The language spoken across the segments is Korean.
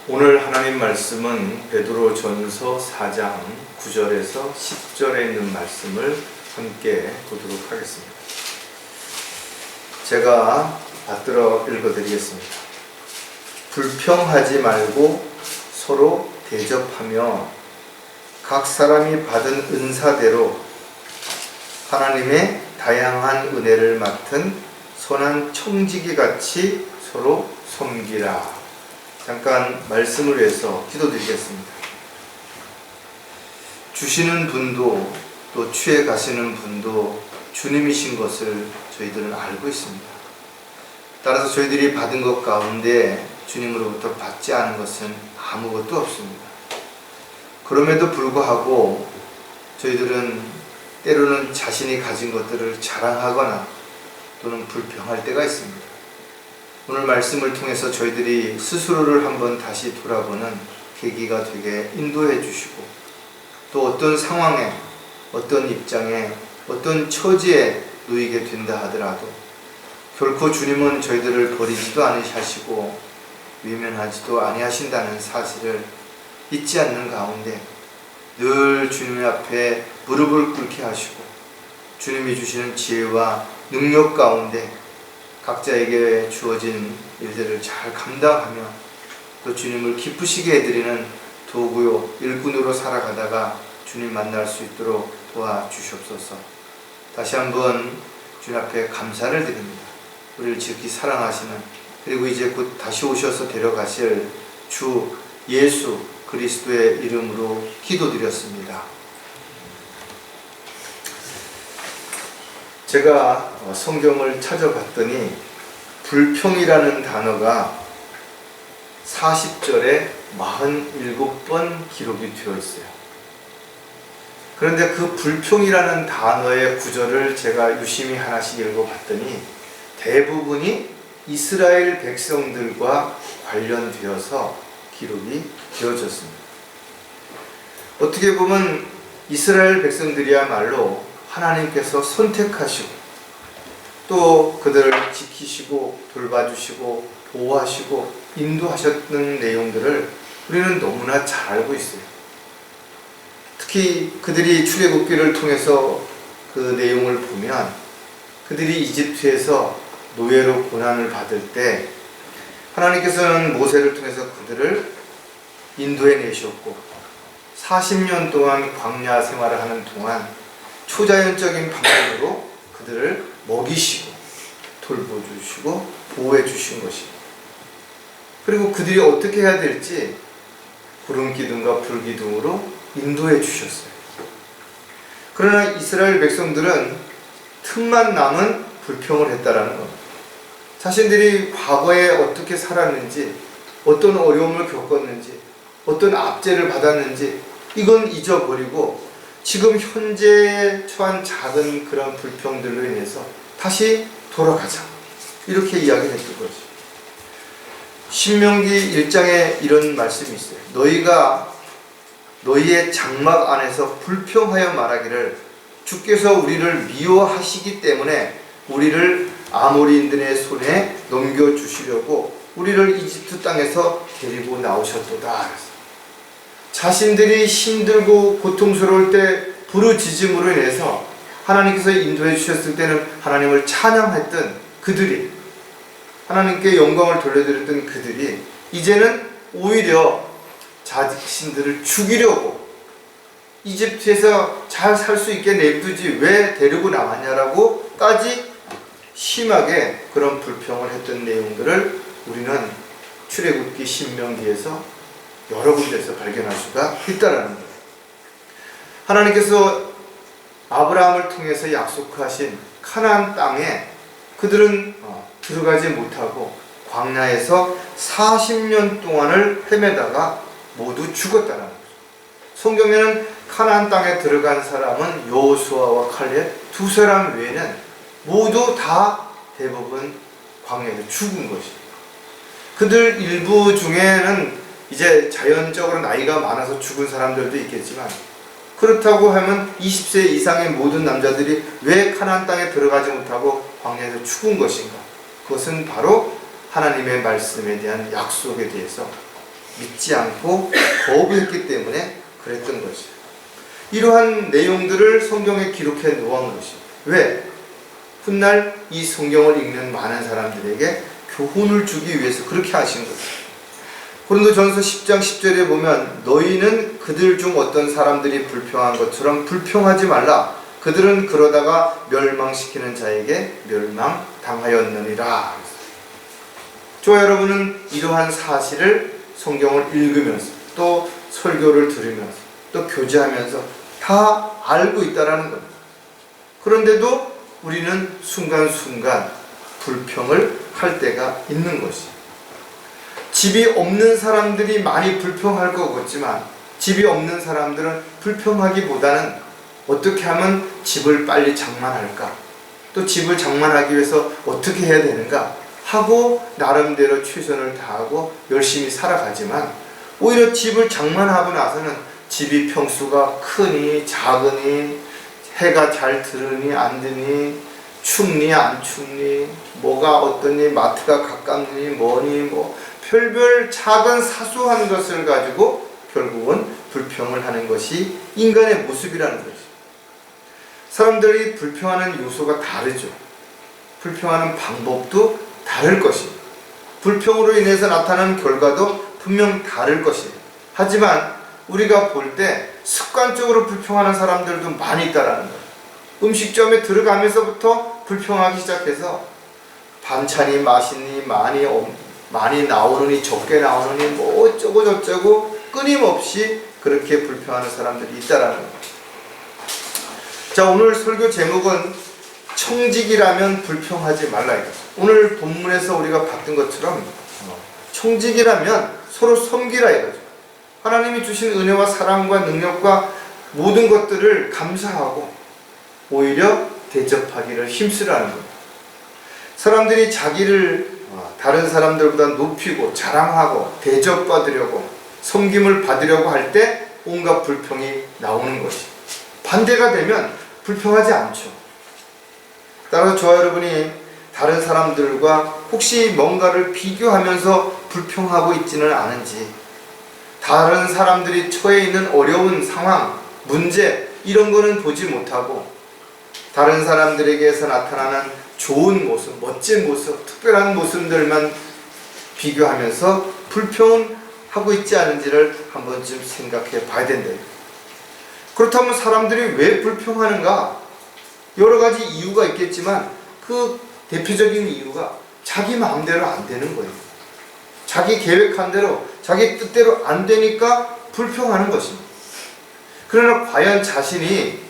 오늘 하나님 말씀은 베드로전서 4장 9절에서 10절에 있는 말씀을 함께 보도록 하겠습니다. 제가 받들어 읽어드리겠습니다. 불평하지 말고 서로 대접하며 각 사람이 받은 은사대로 하나님의 다양한 은혜를 맡은 선한 청지기 같이 서로 섬기라. 잠깐 말씀을 위해서 기도드리겠습니다. 주시는 분도 또 취해 가시는 분도 주님이신 것을 저희들은 알고 있습니다. 따라서 저희들이 받은 것 가운데 주님으로부터 받지 않은 것은 아무것도 없습니다. 그럼에도 불구하고 저희들은 때로는 자신이 가진 것들을 자랑하거나 또는 불평할 때가 있습니다. 오늘 말씀을 통해서 저희들이 스스로를 한번 다시 돌아보는 계기가 되게 인도해 주시고, 또 어떤 상황에, 어떤 입장에, 어떤 처지에 놓이게 된다 하더라도 결코 주님은 저희들을 버리지도 않으시고 외면하지도 아니하신다는 사실을 잊지 않는 가운데 늘 주님 앞에 무릎을 꿇게 하시고, 주님이 주시는 지혜와 능력 가운데 각자에게 주어진 일들을 잘 감당하며 또 주님을 기쁘시게 해드리는 도구요 일꾼으로 살아가다가 주님 만날 수 있도록 도와주시옵소서. 다시 한번 주님 앞에 감사를 드립니다. 우리를 지극히 사랑하시는, 그리고 이제 곧 다시 오셔서 데려가실 주 예수 그리스도의 이름으로 기도드렸습니다. 제가 성경을 찾아봤더니 불평이라는 단어가 40절에 47번 기록이 되어 있어요. 그런데 그 불평이라는 단어의 구절을 제가 유심히 하나씩 읽어봤더니 대부분이 이스라엘 백성들과 관련되어서 기록이 되어졌습니다. 어떻게 보면 이스라엘 백성들이야말로 하나님께서 선택하시고 또 그들을 지키시고 돌봐주시고 보호하시고 인도하셨던 내용들을 우리는 너무나 잘 알고 있어요. 특히 그들이 출애굽기를 통해서 그 내용을 보면 그들이 이집트에서 노예로 고난을 받을 때 하나님께서는 모세를 통해서 그들을 인도해 내셨고 40년 동안 광야 생활을 하는 동안 초자연적인 방법으로 그들을 먹이시고 돌보주시고 보호해 주신 것입니다. 그리고 그들이 어떻게 해야 될지 구름기둥과 불기둥으로 인도해 주셨어요. 그러나 이스라엘 백성들은 틈만 남은 불평을 했다라는 겁니다. 자신들이 과거에 어떻게 살았는지, 어떤 어려움을 겪었는지, 어떤 압제를 받았는지 이건 잊어버리고 지금 현재에 처한 작은 그런 불평들로 인해서 다시 돌아가자, 이렇게 이야기했던 거죠. 신명기 1장에 이런 말씀이 있어요. 너희가 너희의 장막 안에서 불평하여 말하기를 주께서 우리를 미워하시기 때문에 우리를 아모리인들의 손에 넘겨주시려고 우리를 이집트 땅에서 데리고 나오셨도다. 자신들이 힘들고 고통스러울 때 부르짖음으로 인해서 하나님께서 인도해 주셨을 때는 하나님을 찬양했던 그들이, 하나님께 영광을 돌려드렸던 그들이 이제는 오히려 자신들을 죽이려고 이집트에서 잘 살 수 있게 내두지 왜 데리고 나왔냐라고까지 심하게 그런 불평을 했던 내용들을 우리는 출애굽기 신명기에서 여러 군데에서 발견할 수가 있다라는 거예요. 하나님께서 아브라함을 통해서 약속하신 카나안 땅에 그들은 들어가지 못하고 광야에서 40년 동안을 헤매다가 모두 죽었다는 거죠. 성경에는 카나안 땅에 들어간 사람은 여호수아와 칼렙 두 사람 외에는 모두 다 대부분 광야에서 죽은 것입니다. 그들 일부 중에는 이제 자연적으로 나이가 많아서 죽은 사람들도 있겠지만, 그렇다고 하면 20세 이상의 모든 남자들이 왜 카나안 땅에 들어가지 못하고 광야에서 죽은 것인가? 그것은 바로 하나님의 말씀에 대한 약속에 대해서 믿지 않고 거부했기 때문에 그랬던 것이에요. 이러한 내용들을 성경에 기록해 놓은 것이에요. 왜? 훗날 이 성경을 읽는 많은 사람들에게 교훈을 주기 위해서 그렇게 하신 거예요. 고린도전서 10장 10절에 보면 너희는 그들 중 어떤 사람들이 불평한 것처럼 불평하지 말라. 그들은 그러다가 멸망시키는 자에게 멸망당하였느니라. 저와 여러분은 이러한 사실을 성경을 읽으면서 또 설교를 들으면서 또 교제하면서 다 알고 있다라는 겁니다. 그런데도 우리는 순간순간 불평을 할 때가 있는 것이에요. 집이 없는 사람들이 많이 불평할 것 같지만 집이 없는 사람들은 불평하기보다는 어떻게 하면 집을 빨리 장만할까? 또 집을 장만하기 위해서 어떻게 해야 되는가? 하고 나름대로 최선을 다하고 열심히 살아가지만 오히려 집을 장만하고 나서는 집이 평수가 크니 작으니 해가 잘 들으니 안 드니 춥니 안 춥니 뭐가 어떠니 마트가 가깝니 뭐니 뭐 별별 작은 사소한 것을 가지고 결국은 불평을 하는 것이 인간의 모습이라는 것이죠. 사람들이 불평하는 요소가 다르죠. 불평하는 방법도 다를 것입니다. 불평으로 인해서 나타나는 결과도 분명 다를 것입니다. 하지만 우리가 볼 때 습관적으로 불평하는 사람들도 많이 있다라는 거예요. 음식점에 들어가면서부터 불평하기 시작해서 반찬이 맛있니 많이 나오느니 적게 나오느니 뭐 어쩌고 저쩌고 끊임없이 그렇게 불평하는 사람들이 있다라는 거예요. 자, 오늘 설교 제목은 청직이라면 불평하지 말라 이거죠. 오늘 본문에서 우리가 봤던 것처럼 청직이라면 서로 섬기라 이거죠. 하나님이 주신 은혜와 사랑과 능력과 모든 것들을 감사하고 오히려 대접하기를 힘쓰라는 겁니다. 사람들이 자기를 다른 사람들보다 높이고 자랑하고 대접받으려고 섬김을 받으려고 할 때 온갖 불평이 나오는 것이 반대가 되면 불평하지 않죠. 따라서 저와 여러분이 다른 사람들과 혹시 뭔가를 비교하면서 불평하고 있지는 않은지 다른 사람들이 처해 있는 어려운 상황, 문제 이런 거는 보지 못하고 다른 사람들에게서 나타나는 좋은 모습, 멋진 모습, 특별한 모습들만 비교하면서 불평하고 있지 않은지를 한 번쯤 생각해 봐야 된다. 그렇다면 사람들이 왜 불평하는가? 여러 가지 이유가 있겠지만 그 대표적인 이유가 자기 마음대로 안 되는 거예요. 자기 계획한 대로, 자기 뜻대로 안 되니까 불평하는 것입니다. 그러나 과연 자신이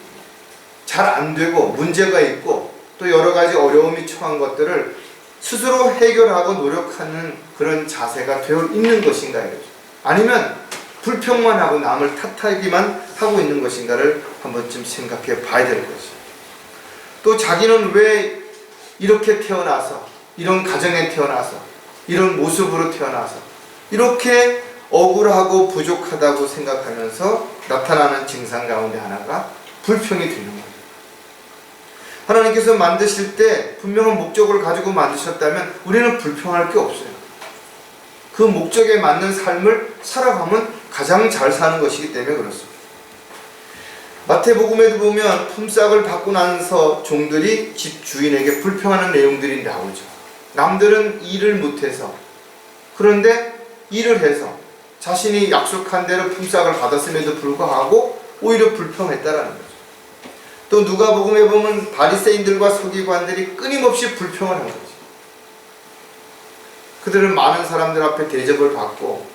잘 안 되고 문제가 있고 또 여러 가지 어려움이 처한 것들을 스스로 해결하고 노력하는 그런 자세가 되어 있는 것인가 이거죠. 아니면 불평만 하고 남을 탓하기만 하고 있는 것인가를 한 번쯤 생각해 봐야 될 것이죠. 또 자기는 왜 이렇게 태어나서 이런 가정에 태어나서 이런 모습으로 태어나서 이렇게 억울하고 부족하다고 생각하면서 나타나는 증상 가운데 하나가 불평이 되는 거예요. 하나님께서 만드실 때 분명한 목적을 가지고 만드셨다면 우리는 불평할 게 없어요. 그 목적에 맞는 삶을 살아가면 가장 잘 사는 것이기 때문에 그렇습니다. 마태복음에도 보면 품삯을 받고 나서 종들이 집 주인에게 불평하는 내용들이 나오죠. 남들은 일을 못해서 그런데 일을 해서 자신이 약속한 대로 품삯을 받았음에도 불구하고 오히려 불평했다라는 거죠. 또 누가복음에 보면 바리새인들과 서기관들이 끊임없이 불평을 한 거죠. 그들은 많은 사람들 앞에 대접을 받고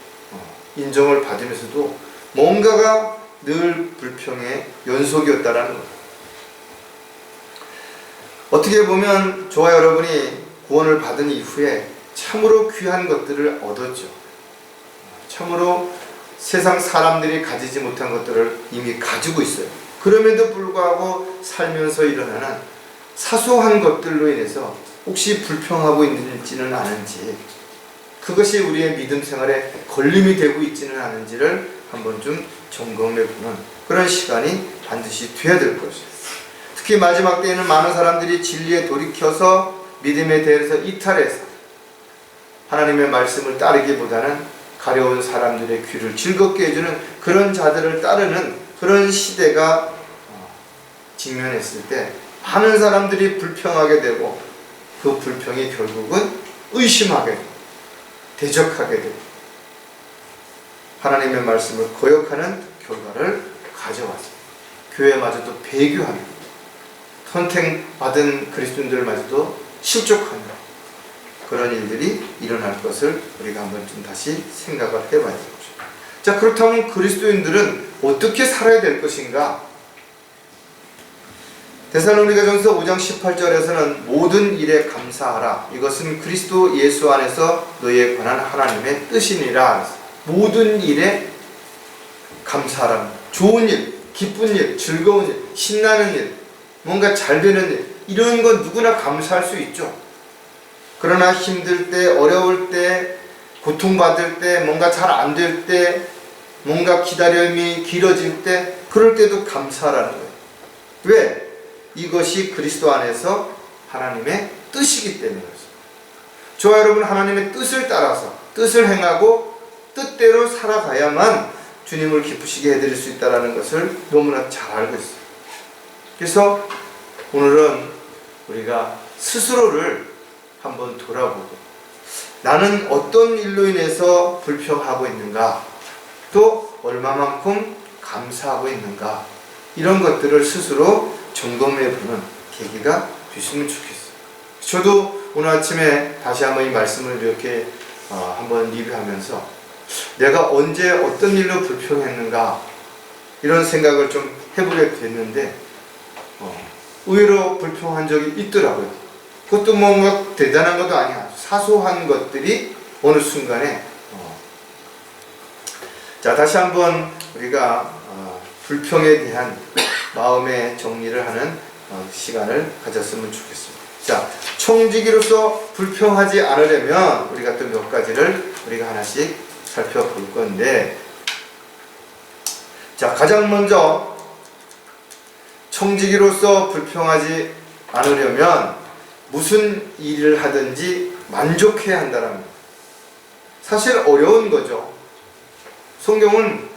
인정을 받으면서도 뭔가가 늘 불평의 연속이었다라는 거예요. 어떻게 보면 저와 여러분이 구원을 받은 이후에 참으로 귀한 것들을 얻었죠. 참으로 세상 사람들이 가지지 못한 것들을 이미 가지고 있어요. 그럼에도 불구하고 살면서 일어나는 사소한 것들로 인해서 혹시 불평하고 있는지는 않은지, 그것이 우리의 믿음 생활에 걸림이 되고 있지는 않은지를 한번 좀 점검해보는 그런 시간이 반드시 되어야 될 것이에요. 특히 마지막 때에는 많은 사람들이 진리에 돌이켜서 믿음에 대해서 이탈해서 하나님의 말씀을 따르기보다는 가려운 사람들의 귀를 즐겁게 해주는 그런 자들을 따르는 그런 시대가 직면했을 때 많은 사람들이 불평하게 되고 그 불평이 결국은 의심하게 되고 대적하게 되고 하나님의 말씀을 거역하는 결과를 가져왔습니다. 교회마저도 배교하는, 선택받은 그리스도인들마저도 실족하는 그런 일들이 일어날 것을 우리가 한번 좀 다시 생각을 해봐야 되죠. 자, 그렇다면 그리스도인들은 어떻게 살아야 될 것인가? 데살로니가전서 5장 18절에서는 모든 일에 감사하라. 이것은 그리스도 예수 안에서 너희에 관한 하나님의 뜻이니라. 모든 일에 감사하라. 좋은 일, 기쁜 일, 즐거운 일, 신나는 일, 뭔가 잘 되는 일, 이런 건 누구나 감사할 수 있죠. 그러나 힘들 때, 어려울 때, 고통받을 때, 뭔가 잘 안 될 때, 뭔가 기다림이 길어질 때, 그럴 때도 감사하라는 거예요. 왜? 이것이 그리스도 안에서 하나님의 뜻이기 때문에 그렇습니다. 저와 여러분, 하나님의 뜻을 따라서 뜻을 행하고 뜻대로 살아가야만 주님을 기쁘시게 해드릴 수 있다는 것을 너무나 잘 알고 있어요. 그래서 오늘은 우리가 스스로를 한번 돌아보고 나는 어떤 일로 인해서 불평하고 있는가, 또 얼마만큼 감사하고 있는가, 이런 것들을 스스로 점검해보는 계기가 됐으면 좋겠어요. 저도 오늘 아침에 다시 한번 이 말씀을 이렇게 한번 리뷰하면서 내가 언제 어떤 일로 불평했는가 이런 생각을 좀 해보게 됐는데 의외로 불평한 적이 있더라고요. 그것도 뭔가 대단한 것도 아니야. 사소한 것들이 어느 순간에 자, 다시 한번 우리가 불평에 대한 마음의 정리를 하는 시간을 가졌으면 좋겠습니다. 자, 청지기로서 불평하지 않으려면 우리가 또 몇 가지를 우리가 하나씩 살펴볼 건데, 자, 가장 먼저 청지기로서 불평하지 않으려면 무슨 일을 하든지 만족해야 한다는 겁니다. 사실 어려운 거죠. 성경은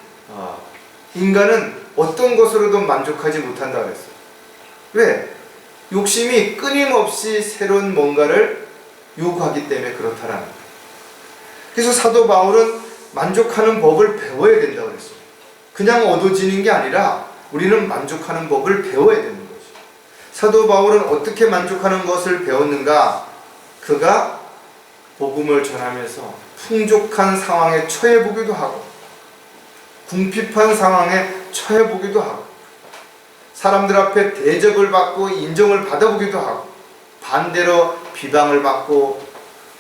인간은 어떤 것으로도 만족하지 못한다고 했어요. 왜? 욕심이 끊임없이 새로운 뭔가를 요구하기 때문에 그렇다라는 거예요. 그래서 사도 바울은 만족하는 법을 배워야 된다고 그랬어요. 그냥 얻어지는 게 아니라 우리는 만족하는 법을 배워야 되는 거죠. 사도 바울은 어떻게 만족하는 것을 배웠는가? 그가 복음을 전하면서 풍족한 상황에 처해보기도 하고 궁핍한 상황에 처해보기도 하고 사람들 앞에 대접을 받고 인정을 받아보기도 하고 반대로 비방을 받고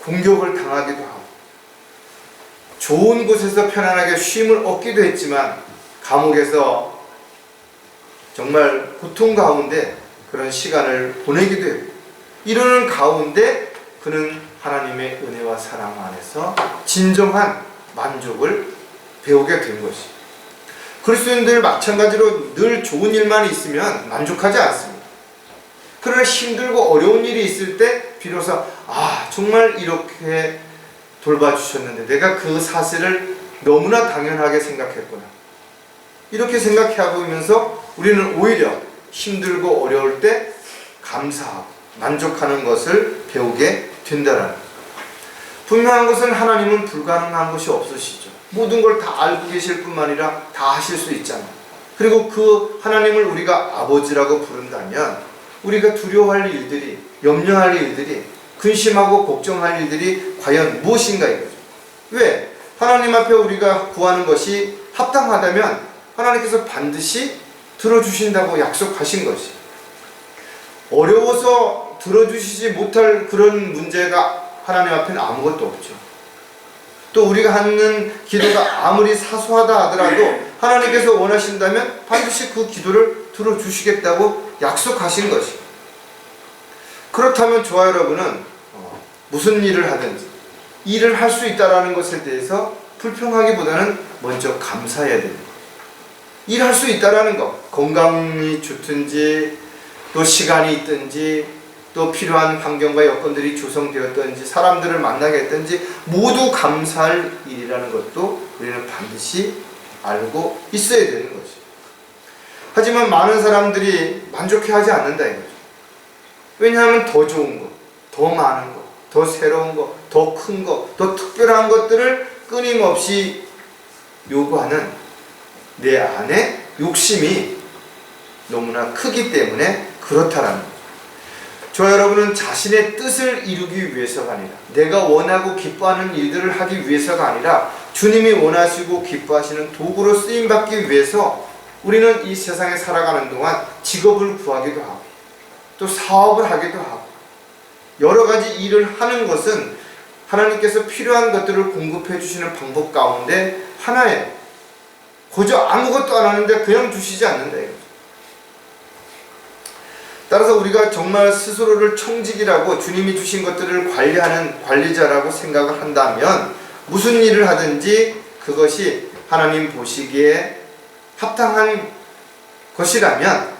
공격을 당하기도 하고 좋은 곳에서 편안하게 쉼을 얻기도 했지만 감옥에서 정말 고통 가운데 그런 시간을 보내기도 했고 이러는 가운데 그는 하나님의 은혜와 사랑 안에서 진정한 만족을 배우게 된 것이. 그리스도인들 마찬가지로 늘 좋은 일만 있으면 만족하지 않습니다. 그러나 힘들고 어려운 일이 있을 때 비로소 정말 이렇게 돌봐주셨는데 내가 그 사실을 너무나 당연하게 생각했구나. 이렇게 생각해보면서 우리는 오히려 힘들고 어려울 때 감사하고 만족하는 것을 배우게 된다는 거예요. 분명한 것은 하나님은 불가능한 것이 없으시죠. 모든 걸 다 알고 계실 뿐만 아니라 다 하실 수 있잖아요. 그리고 그 하나님을 우리가 아버지라고 부른다면 우리가 두려워할 일들이, 염려할 일들이, 근심하고 걱정할 일들이 과연 무엇인가 이거죠. 왜? 하나님 앞에 우리가 구하는 것이 합당하다면 하나님께서 반드시 들어주신다고 약속하신 것이. 어려워서 들어주시지 못할 그런 문제가 하나님 앞에는 아무것도 없죠. 또 우리가 하는 기도가 아무리 사소하다 하더라도 하나님께서 원하신다면 반드시 그 기도를 들어주시겠다고 약속하신 것이. 그렇다면 저와 여러분은 무슨 일을 하든지 일을 할 수 있다는 것에 대해서 불평하기보다는 먼저 감사해야 됩니다. 일할 수 있다는 것, 건강이 좋든지 또 시간이 있든지 또 필요한 환경과 여건들이 조성되었든지 사람들을 만나게 했든지 모두 감사할 일이라는 것도 우리는 반드시 알고 있어야 되는 거죠. 하지만 많은 사람들이 만족해하지 않는다 이거죠. 왜냐하면 더 좋은 것, 더 많은 것, 더 새로운 것, 더 큰 것, 더 특별한 것들을 끊임없이 요구하는 내 안에 욕심이 너무나 크기 때문에 그렇다라는 거죠. 저와 여러분은 자신의 뜻을 이루기 위해서가 아니라 내가 원하고 기뻐하는 일들을 하기 위해서가 아니라 주님이 원하시고 기뻐하시는 도구로 쓰임받기 위해서 우리는 이 세상에 살아가는 동안 직업을 구하기도 하고 또 사업을 하기도 하고 여러 가지 일을 하는 것은 하나님께서 필요한 것들을 공급해 주시는 방법 가운데 하나예요. 고저 아무것도 안 하는데 그냥 주시지 않는다 이거죠. 따라서 우리가 정말 스스로를 청직이라고 주님이 주신 것들을 관리하는 관리자라고 생각을 한다면 무슨 일을 하든지 그것이 하나님 보시기에 합당한 것이라면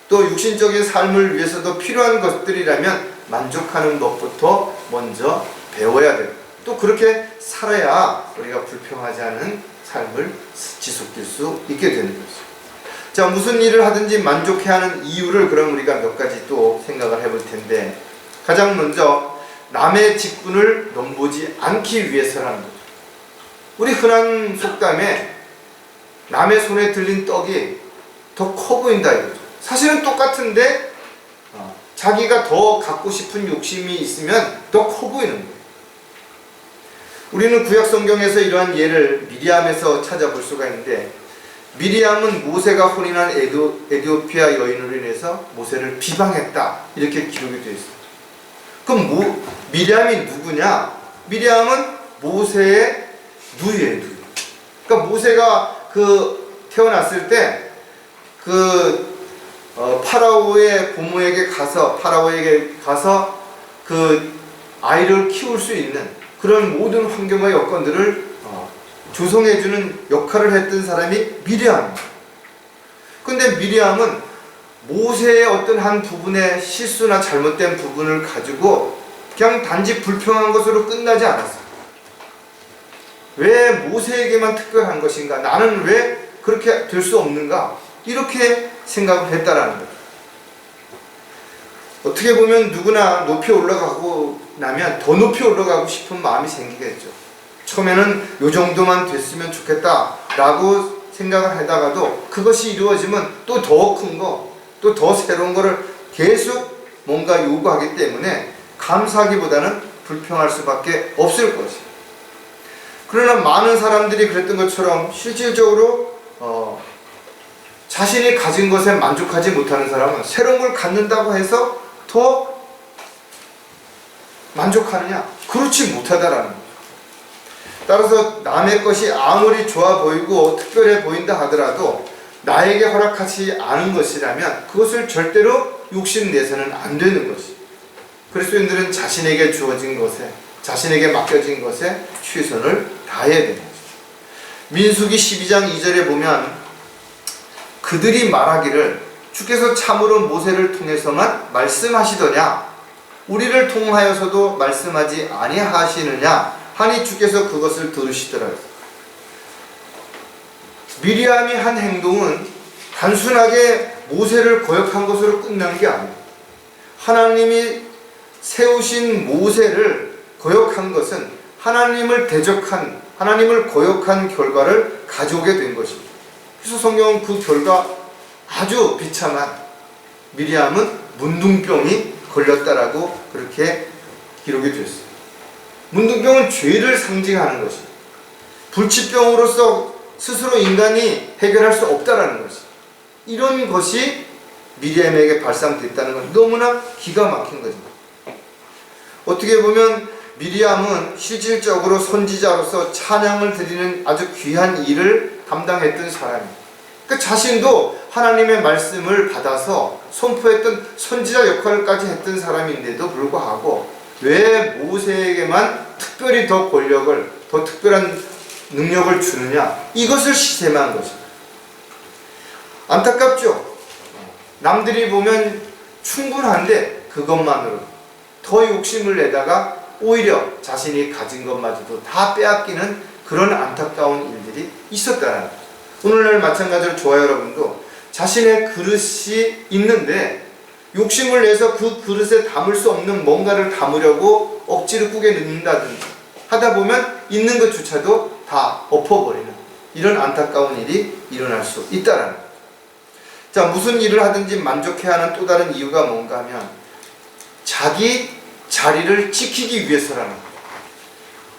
또 육신적인 삶을 위해서도 필요한 것들이라면 만족하는 것부터 먼저 배워야 돼요. 또 그렇게 살아야 우리가 불평하지 않은 삶을 지속될 수 있게 되는 거죠. 자, 무슨 일을 하든지 만족해야 하는 이유를 그럼 우리가 몇 가지 또 생각을 해볼 텐데 가장 먼저 남의 직분을 넘보지 않기 위해서라는 거죠. 우리 흔한 속담에 남의 손에 들린 떡이 더 커 보인다 이거죠. 사실은 똑같은데 자기가 더 갖고 싶은 욕심이 있으면 더 커 보이는 거예요. 우리는 구약 성경에서 이러한 예를 미리암에서 찾아볼 수가 있는데 미리암은 모세가 혼인한 에티오피아 여인으로 인해서 모세를 비방했다 이렇게 기록이 되어 있어요. 그럼 미리암이 누구냐? 미리암은 모세의 누이예요, 누이. 그러니까 모세가 태어났을 때 파라오의 부모에게 가서 그 아이를 키울 수 있는 그런 모든 환경과 여건들을 조성해주는 역할을 했던 사람이 미리암. 근데 미리암은 모세의 어떤 한 부분의 실수나 잘못된 부분을 가지고 그냥 단지 불평한 것으로 끝나지 않았어요. 왜 모세에게만 특별한 것인가? 나는 왜 그렇게 될 수 없는가? 이렇게 생각을 했다라는 거죠. 어떻게 보면 누구나 높이 올라가고 나면 더 높이 올라가고 싶은 마음이 생기겠죠. 처음에는 요 정도만 됐으면 좋겠다 라고 생각을 하다가도 그것이 이루어지면 또 더 큰 거, 또 더 새로운 거를 계속 뭔가 요구하기 때문에 감사하기보다는 불평할 수밖에 없을 것이에요. 그러나 많은 사람들이 그랬던 것처럼 실질적으로 자신이 가진 것에 만족하지 못하는 사람은 새로운 걸 갖는다고 해서 더 만족하느냐? 그렇지 못하다라는 거죠. 따라서 남의 것이 아무리 좋아 보이고 특별해 보인다 하더라도 나에게 허락하지 않은 것이라면 그것을 절대로 욕심내서는 안 되는 것이. 그리스도인들은 자신에게 주어진 것에, 자신에게 맡겨진 것에 최선을 다해야 되는 것이죠. 민수기 12장 2절에 보면 그들이 말하기를 주께서 참으로 모세를 통해서만 말씀하시더냐 우리를 통하여서도 말씀하지 아니하시느냐 하니 주께서 그것을 들으시더라. 미리암이 한 행동은 단순하게 모세를 거역한 것으로 끝난 게 아니에요. 하나님이 세우신 모세를 거역한 것은 하나님을 대적한, 하나님을 거역한 결과를 가져오게 된 것입니다. 그래서 성경은 그 결과 아주 비참한 미리암은 문둥병이 걸렸다라고 그렇게 기록이 됐어요. 문둥병은 죄를 상징하는 것입니다. 불치병으로서 스스로 인간이 해결할 수 없다라는 것이. 이런 것이 미리암에게 발상됐다는 건 너무나 기가 막힌 거죠. 어떻게 보면 미리암은 실질적으로 선지자로서 찬양을 드리는 아주 귀한 일을 담당했던 사람이에요. 그 자신도 하나님의 말씀을 받아서 선포했던 선지자 역할까지 했던 사람인데도 불구하고 왜 모세에게만 특별히 더 권력을, 더 특별한 능력을 주느냐, 이것을 시샘한 것입니다. 안타깝죠. 남들이 보면 충분한데 그것만으로 더 욕심을 내다가 오히려 자신이 가진 것마저도 다 빼앗기는 그런 안타까운 일들이 있었다는 거죠. 오늘날 마찬가지로 저와 여러분도 자신의 그릇이 있는데 욕심을 내서 그 그릇에 담을 수 없는 뭔가를 담으려고 억지로 꾸겨 넣는다든지 하다 보면 있는 것조차도 다 엎어버리는 이런 안타까운 일이 일어날 수 있다는 거죠. 자, 무슨 일을 하든지 만족해야 하는 또 다른 이유가 뭔가 하면 자기 자리를 지키기 위해서라는 거죠.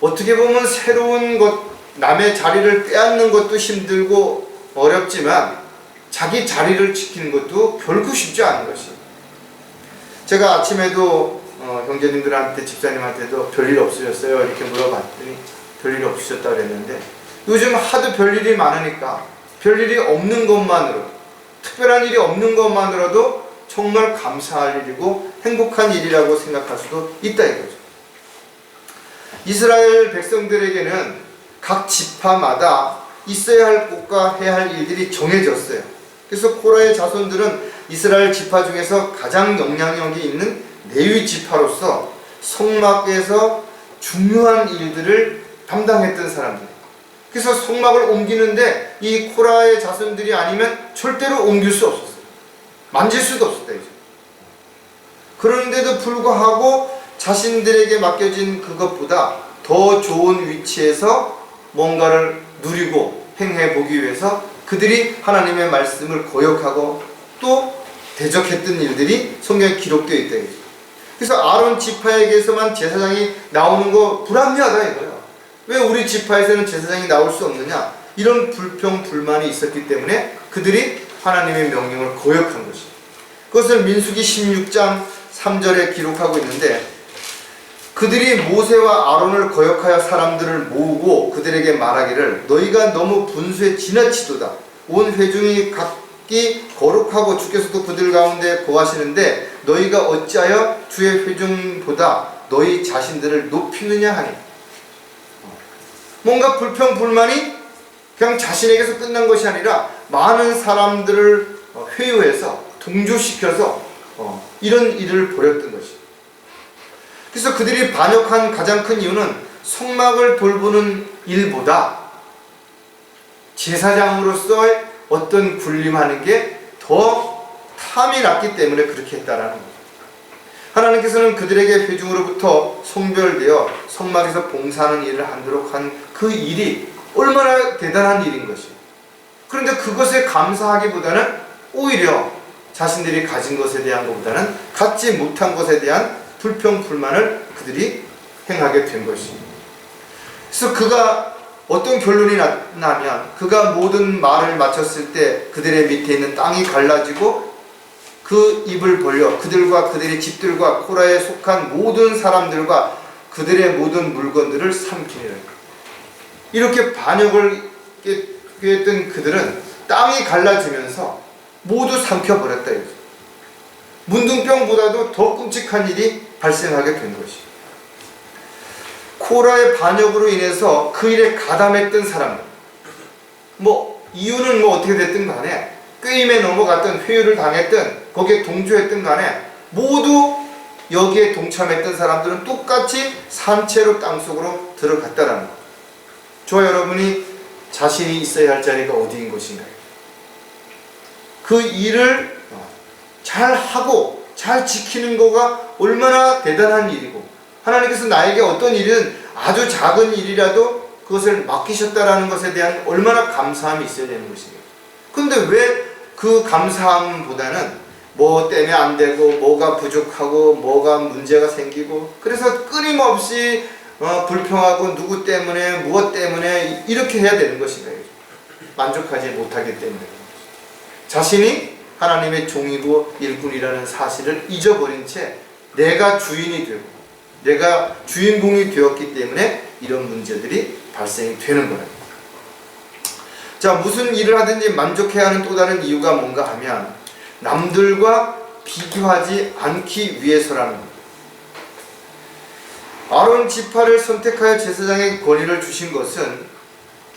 어떻게 보면 새로운 것, 남의 자리를 빼앗는 것도 힘들고 어렵지만 자기 자리를 지키는 것도 결코 쉽지 않은 것이에요. 제가 아침에도 형제님들한테, 집사님한테도 별일 없으셨어요? 이렇게 물어봤더니 별일 없으셨다고 그랬는데, 요즘 하도 별일이 많으니까 별일이 없는 것만으로, 특별한 일이 없는 것만으로도 정말 감사할 일이고 행복한 일이라고 생각할 수도 있다 이거죠. 이스라엘 백성들에게는 각 지파마다 있어야 할 곳과 해야 할 일들이 정해졌어요. 그래서 코라의 자손들은 이스라엘 지파 중에서 가장 영향력이 있는 레위 지파로서 성막에서 중요한 일들을 담당했던 사람들이에요. 그래서 성막을 옮기는데 이 코라의 자손들이 아니면 절대로 옮길 수 없었어요. 만질 수도 없었다 이제. 그런데도 불구하고 자신들에게 맡겨진 그것보다 더 좋은 위치에서 뭔가를 누리고 행해 보기 위해서 그들이 하나님의 말씀을 거역하고 또 대적했던 일들이 성경에 기록되어 있다 이거죠. 그래서 아론 지파에게서만 제사장이 나오는 거 불합리하다 이거예요. 왜 우리 지파에서는 제사장이 나올 수 없느냐, 이런 불평 불만이 있었기 때문에 그들이 하나님의 명령을 거역한 것이죠. 그것을 민수기 16장 3절에 기록하고 있는데, 그들이 모세와 아론을 거역하여 사람들을 모으고 그들에게 말하기를 너희가 너무 분수에 지나치도다. 온 회중이 각기 거룩하고 주께서도 그들 가운데 거하시는데 너희가 어찌하여 주의 회중보다 너희 자신들을 높이느냐 하니. 뭔가 불평 불만이 그냥 자신에게서 끝난 것이 아니라 많은 사람들을 회유해서 동조시켜서 이런 일을 벌였던 것이죠. 그래서 그들이 반역한 가장 큰 이유는 성막을 돌보는 일보다 제사장으로서의 어떤 군림하는 게 더 탐이 났기 때문에 그렇게 했다라는 거죠. 하나님께서는 그들에게 회중으로부터 성별되어 성막에서 봉사하는 일을 하도록 한 그 일이 얼마나 대단한 일인 것이에요. 그런데 그것에 감사하기보다는 오히려 자신들이 가진 것에 대한 것보다는 갖지 못한 것에 대한 불평 불만을 그들이 행하게 된 것입니다. 그래서 그가 어떤 결론이 나면 그가 모든 말을 마쳤을 때 그들의 밑에 있는 땅이 갈라지고 그 입을 벌려 그들과 그들의 집들과 코라에 속한 모든 사람들과 그들의 모든 물건들을 삼키니라. 이렇게 반역을 했던 그들은 땅이 갈라지면서 모두 삼켜버렸다. 문둥병보다도 더 끔찍한 일이 발생하게 된 것이에요. 코라의 반역으로 인해서 그 일에 가담했던 사람들, 이유는 어떻게 됐든 간에 꾀임에 넘어갔든 회유를 당했든 거기에 동조했든 간에 모두 여기에 동참했던 사람들은 똑같이 산채로 땅속으로 들어갔다라는 거예요. 저와 여러분이 자신이 있어야 할 자리가 어디인 것인가요? 그 일을 잘 하고 잘 지키는 거가 얼마나 대단한 일이고, 하나님께서 나에게 어떤 일은 아주 작은 일이라도 그것을 맡기셨다라는 것에 대한 얼마나 감사함이 있어야 되는 것인가요? 근데 왜 그 감사함보다는 뭐 때문에 안 되고 뭐가 부족하고 뭐가 문제가 생기고 그래서 끊임없이 불평하고 누구 때문에 무엇 때문에 이렇게 해야 되는 것인가요? 만족하지 못하기 때문에 자신이 하나님의 종이고 일꾼이라는 사실을 잊어버린 채 내가 주인이 되고 내가 주인공이 되었기 때문에 이런 문제들이 발생이 되는 거예요. 자, 무슨 일을 하든지 만족해야 하는 또 다른 이유가 뭔가 하면 남들과 비교하지 않기 위해서라는 겁니다. 아론 지파를 선택하여 제사장의 권위를 주신 것은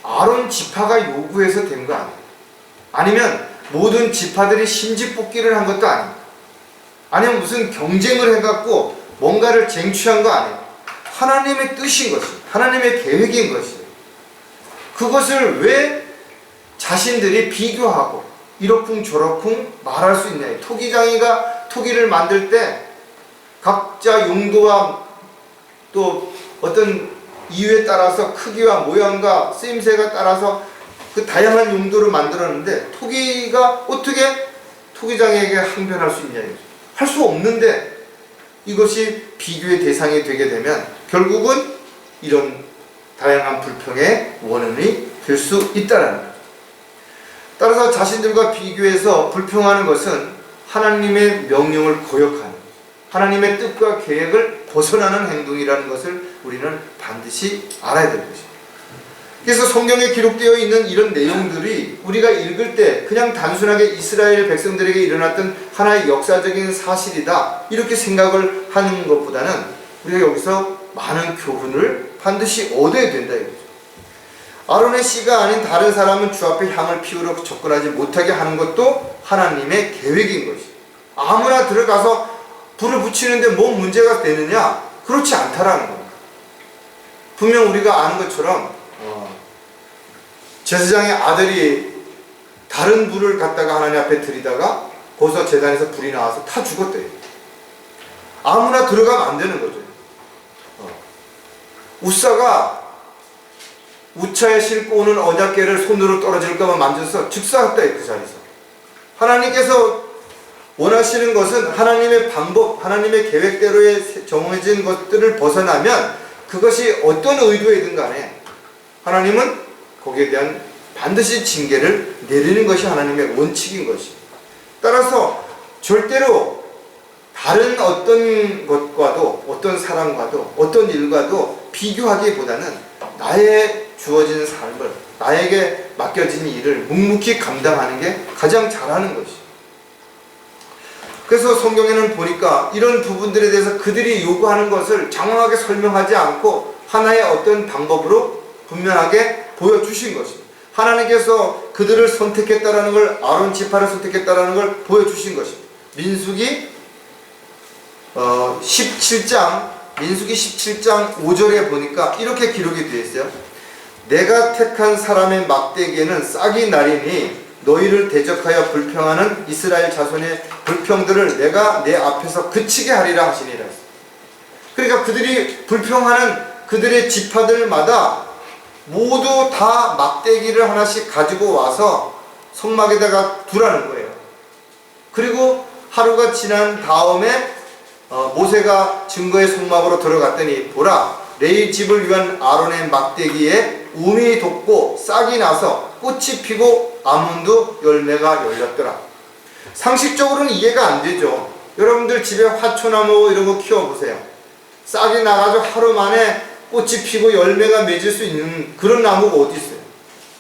아론 지파가 요구해서 된 거 아니에요. 아니면 모든 지파들이 심지뽑기를 한 것도 아닙니다. 아니면 무슨 경쟁을 해갖고 뭔가를 쟁취한 거 아니에요. 하나님의 뜻인 것이에요. 하나님의 계획인 것이에요. 그것을 왜 자신들이 비교하고 이러쿵저러쿵 말할 수 있냐. 토기장이가 토기를 만들 때 각자 용도와 또 어떤 이유에 따라서 크기와 모양과 쓰임새가 따라서 그 다양한 용도를 만들었는데 토기가 어떻게 토기장에게 항변할 수 있냐. 할 수 없는데 이것이 비교의 대상이 되게 되면 결국은 이런 다양한 불평의 원인이 될 수 있다는 거죠. 따라서 자신들과 비교해서 불평하는 것은 하나님의 명령을 거역하는, 하나님의 뜻과 계획을 벗어나는 행동이라는 것을 우리는 반드시 알아야 될 것입니다. 그래서 성경에 기록되어 있는 이런 내용들이 우리가 읽을 때 그냥 단순하게 이스라엘 백성들에게 일어났던 하나의 역사적인 사실이다 이렇게 생각을 하는 것보다는 우리가 여기서 많은 교훈을 반드시 얻어야 된다 이거죠. 아론의 씨가 아닌 다른 사람은 주 앞에 향을 피우러 접근하지 못하게 하는 것도 하나님의 계획인 것이에요. 아무나 들어가서 불을 붙이는데 뭔 문제가 되느냐? 그렇지 않다라는 겁니다. 분명 우리가 아는 것처럼 제사장의 아들이 다른 불을 갖다가 하나님 앞에 들이다가 거기서 제단에서 불이 나와서 타 죽었대요. 아무나 들어가면 안 되는 거죠. 우사가 우차에 싣고 오는 언약궤를 손으로 떨어질까봐 만져서 즉사했다 그 자리에서. 하나님께서 원하시는 것은 하나님의 방법, 하나님의 계획대로의 정해진 것들을 벗어나면 그것이 어떤 의도이든 간에 하나님은 거기에 대한 반드시 징계를 내리는 것이 하나님의 원칙인 것입니다. 따라서 절대로 다른 어떤 것과도 어떤 사람과도 어떤 일과도 비교하기보다는 나의 주어진 삶을, 나에게 맡겨진 일을 묵묵히 감당하는 게 가장 잘하는 것이죠. 그래서 성경에는 보니까 이런 부분들에 대해서 그들이 요구하는 것을 장황하게 설명하지 않고 하나의 어떤 방법으로 분명하게 보여주신 것입니다. 하나님께서 그들을 선택했다라는 걸, 아론 지파를 선택했다라는 걸 보여주신 것입니다. 민수기 17장 5절에 보니까 이렇게 기록이 되어 있어요. 내가 택한 사람의 막대기에는 싹이 나리니 너희를 대적하여 불평하는 이스라엘 자손의 불평들을 내가 내 앞에서 그치게 하리라 하시니라. 그러니까 그들이 불평하는 그들의 지파들마다 모두 다 막대기를 하나씩 가지고 와서 성막에다가 두라는 거예요. 그리고 하루가 지난 다음에 모세가 증거의 성막으로 들어갔더니 보라, 레위 집을 위한 아론의 막대기에 우미 돋고 싹이 나서 꽃이 피고 아몬드 열매가 열렸더라. 상식적으로는 이해가 안 되죠. 여러분들 집에 화초나무 이런 거 키워보세요. 싹이 나가지고 하루 만에 꽃이 피고 열매가 맺을 수 있는 그런 나무가 어디 있어요?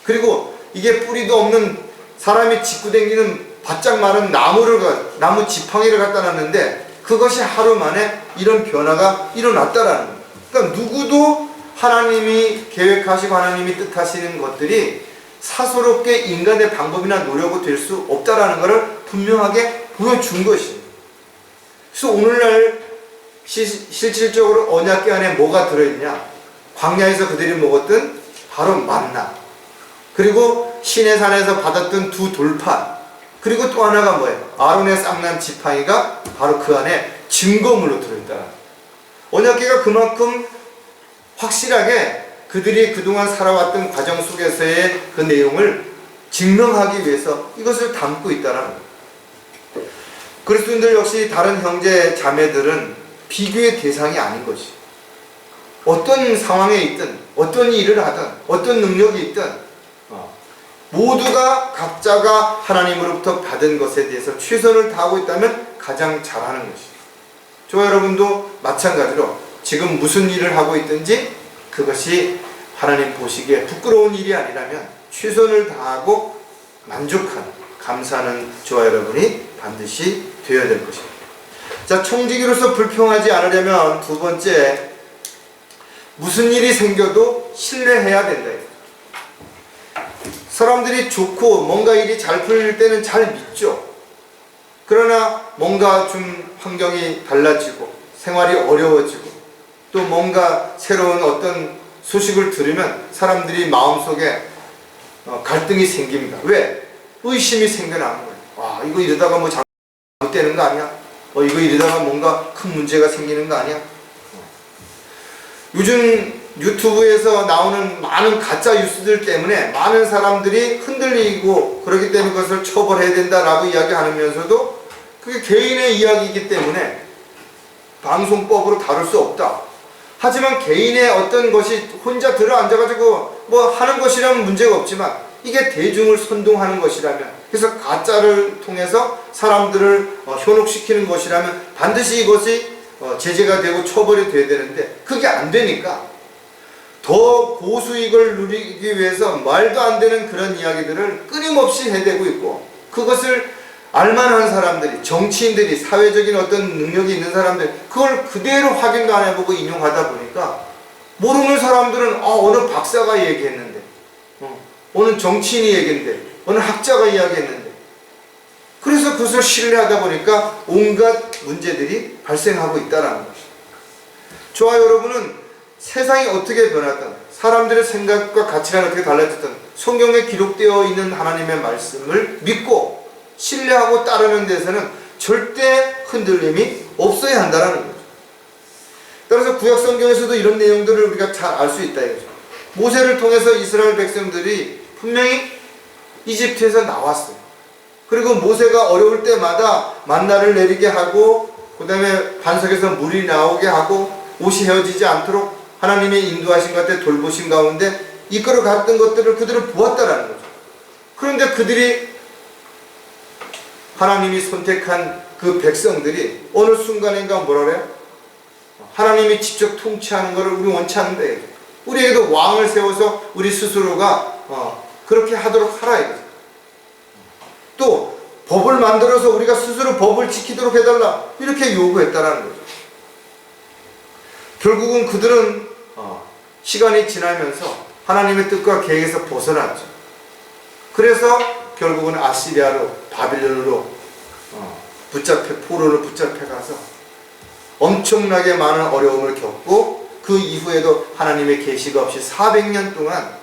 그리고 이게 뿌리도 없는 사람이 짚고 다니는 바짝 마른 나무 지팡이를 갖다 놨는데 그것이 하루 만에 이런 변화가 일어났다라는 거예요. 그러니까 누구도 하나님이 계획하시고 하나님이 뜻하시는 것들이 사소롭게 인간의 방법이나 노력으로 될 수 없다라는 것을 분명하게 보여준 것입니다. 그래서 오늘날 실질적으로 언약궤 안에 뭐가 들어있냐? 광야에서 그들이 먹었던 바로 만나, 그리고 시내산에서 받았던 두 돌판, 그리고 또 하나가 뭐예요? 아론의 쌍난 지팡이가 바로 그 안에 증거물로 들어있다. 언약궤가 그만큼 확실하게 그들이 그동안 살아왔던 과정 속에서의 그 내용을 증명하기 위해서 이것을 담고 있다는 거예요. 그리스도인들 역시 다른 형제 자매들은 비교의 대상이 아닌 것이. 어떤 상황에 있든 어떤 일을 하든 어떤 능력이 있든 모두가 각자가 하나님으로부터 받은 것에 대해서 최선을 다하고 있다면 가장 잘하는 것입니다. 저와 여러분도 마찬가지로 지금 무슨 일을 하고 있든지 그것이 하나님 보시기에 부끄러운 일이 아니라면 최선을 다하고 만족하는, 감사하는 저와 여러분이 반드시 되어야 될 것입니다. 자, 청지기로서 불평하지 않으려면 두 번째, 무슨 일이 생겨도 신뢰해야 된다. 사람들이 좋고 뭔가 일이 잘 풀릴 때는 잘 믿죠. 그러나 뭔가 좀 환경이 달라지고 생활이 어려워지고 또 뭔가 새로운 어떤 소식을 들으면 사람들이 마음속에 갈등이 생깁니다. 왜? 의심이 생겨나는 거예요. 와, 이거 이러다가 뭐 잘못되는 거 아니야? 이거 이러다가 뭔가 큰 문제가 생기는 거 아니야? 요즘 유튜브에서 나오는 많은 가짜 뉴스들 때문에 많은 사람들이 흔들리고 그렇기 때문에 그것을 처벌해야 된다라고 이야기하면서도 그게 개인의 이야기이기 때문에 방송법으로 다룰 수 없다. 하지만 개인의 어떤 것이 혼자 들어 앉아가지고 뭐 하는 것이라면 문제가 없지만 이게 대중을 선동하는 것이라면, 그래서 가짜를 통해서 사람들을 현혹시키는 것이라면 반드시 이것이 제재가 되고 처벌이 돼야 되는데 그게 안 되니까 더 고수익을 누리기 위해서 말도 안 되는 그런 이야기들을 끊임없이 해대고 있고, 그것을 알만한 사람들이, 정치인들이, 사회적인 어떤 능력이 있는 사람들, 그걸 그대로 확인도 안 해보고 인용하다 보니까 모르는 사람들은 어느 박사가 얘기했는데, 어느 정치인이 얘기했는데, 어느 학자가 이야기했는데, 그래서 그것을 신뢰하다 보니까 온갖 문제들이 발생하고 있다는 것입니다. 저와 여러분은 세상이 어떻게 변하든, 사람들의 생각과 가치관이 어떻게 달라졌든 성경에 기록되어 있는 하나님의 말씀을 믿고 신뢰하고 따르는 데서는 절대 흔들림이 없어야 한다는 거죠. 따라서 구약 성경에서도 이런 내용들을 우리가 잘 알 수 있다 이거죠. 모세를 통해서 이스라엘 백성들이 분명히 이집트에서 나왔어요. 그리고 모세가 어려울 때마다 만나를 내리게 하고, 그 다음에 반석에서 물이 나오게 하고, 옷이 헤어지지 않도록 하나님의 인도하신 가운데 돌보신 가운데 이끌어 갔던 것들을 그들은 보았다라는 거죠. 그런데 그들이, 하나님이 선택한 그 백성들이 어느 순간인가 뭐라 그래요? 하나님이 직접 통치하는 것을 우리 원치 않는데, 우리에게도 왕을 세워서 우리 스스로가 그렇게 하도록 하라 이거죠. 또 법을 만들어서 우리가 스스로 법을 지키도록 해달라 이렇게 요구했다라는 거죠. 결국은 그들은 시간이 지나면서 하나님의 뜻과 계획에서 벗어났죠. 그래서 결국은 아시리아로, 바빌론으로 포로로 붙잡혀 가서 엄청나게 많은 어려움을 겪고, 그 이후에도 하나님의 계시가 없이 400년 동안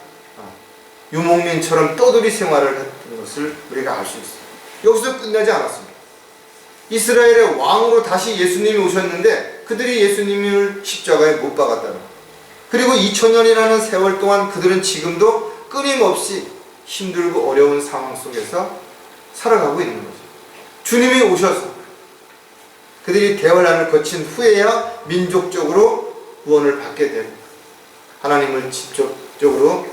유목민처럼 떠돌이 생활을 했던 것을 우리가 알 수 있어요. 여기서 끝나지 않았습니다. 이스라엘의 왕으로 다시 예수님이 오셨는데 그들이 예수님을 십자가에 못 박았다는 거예요. 그리고 2000년이라는 세월 동안 그들은 지금도 끊임없이 힘들고 어려운 상황 속에서 살아가고 있는 거죠. 주님이 오셔서 그들이 대환란을 거친 후에야 민족적으로 구원을 받게 되고, 하나님을 직접적으로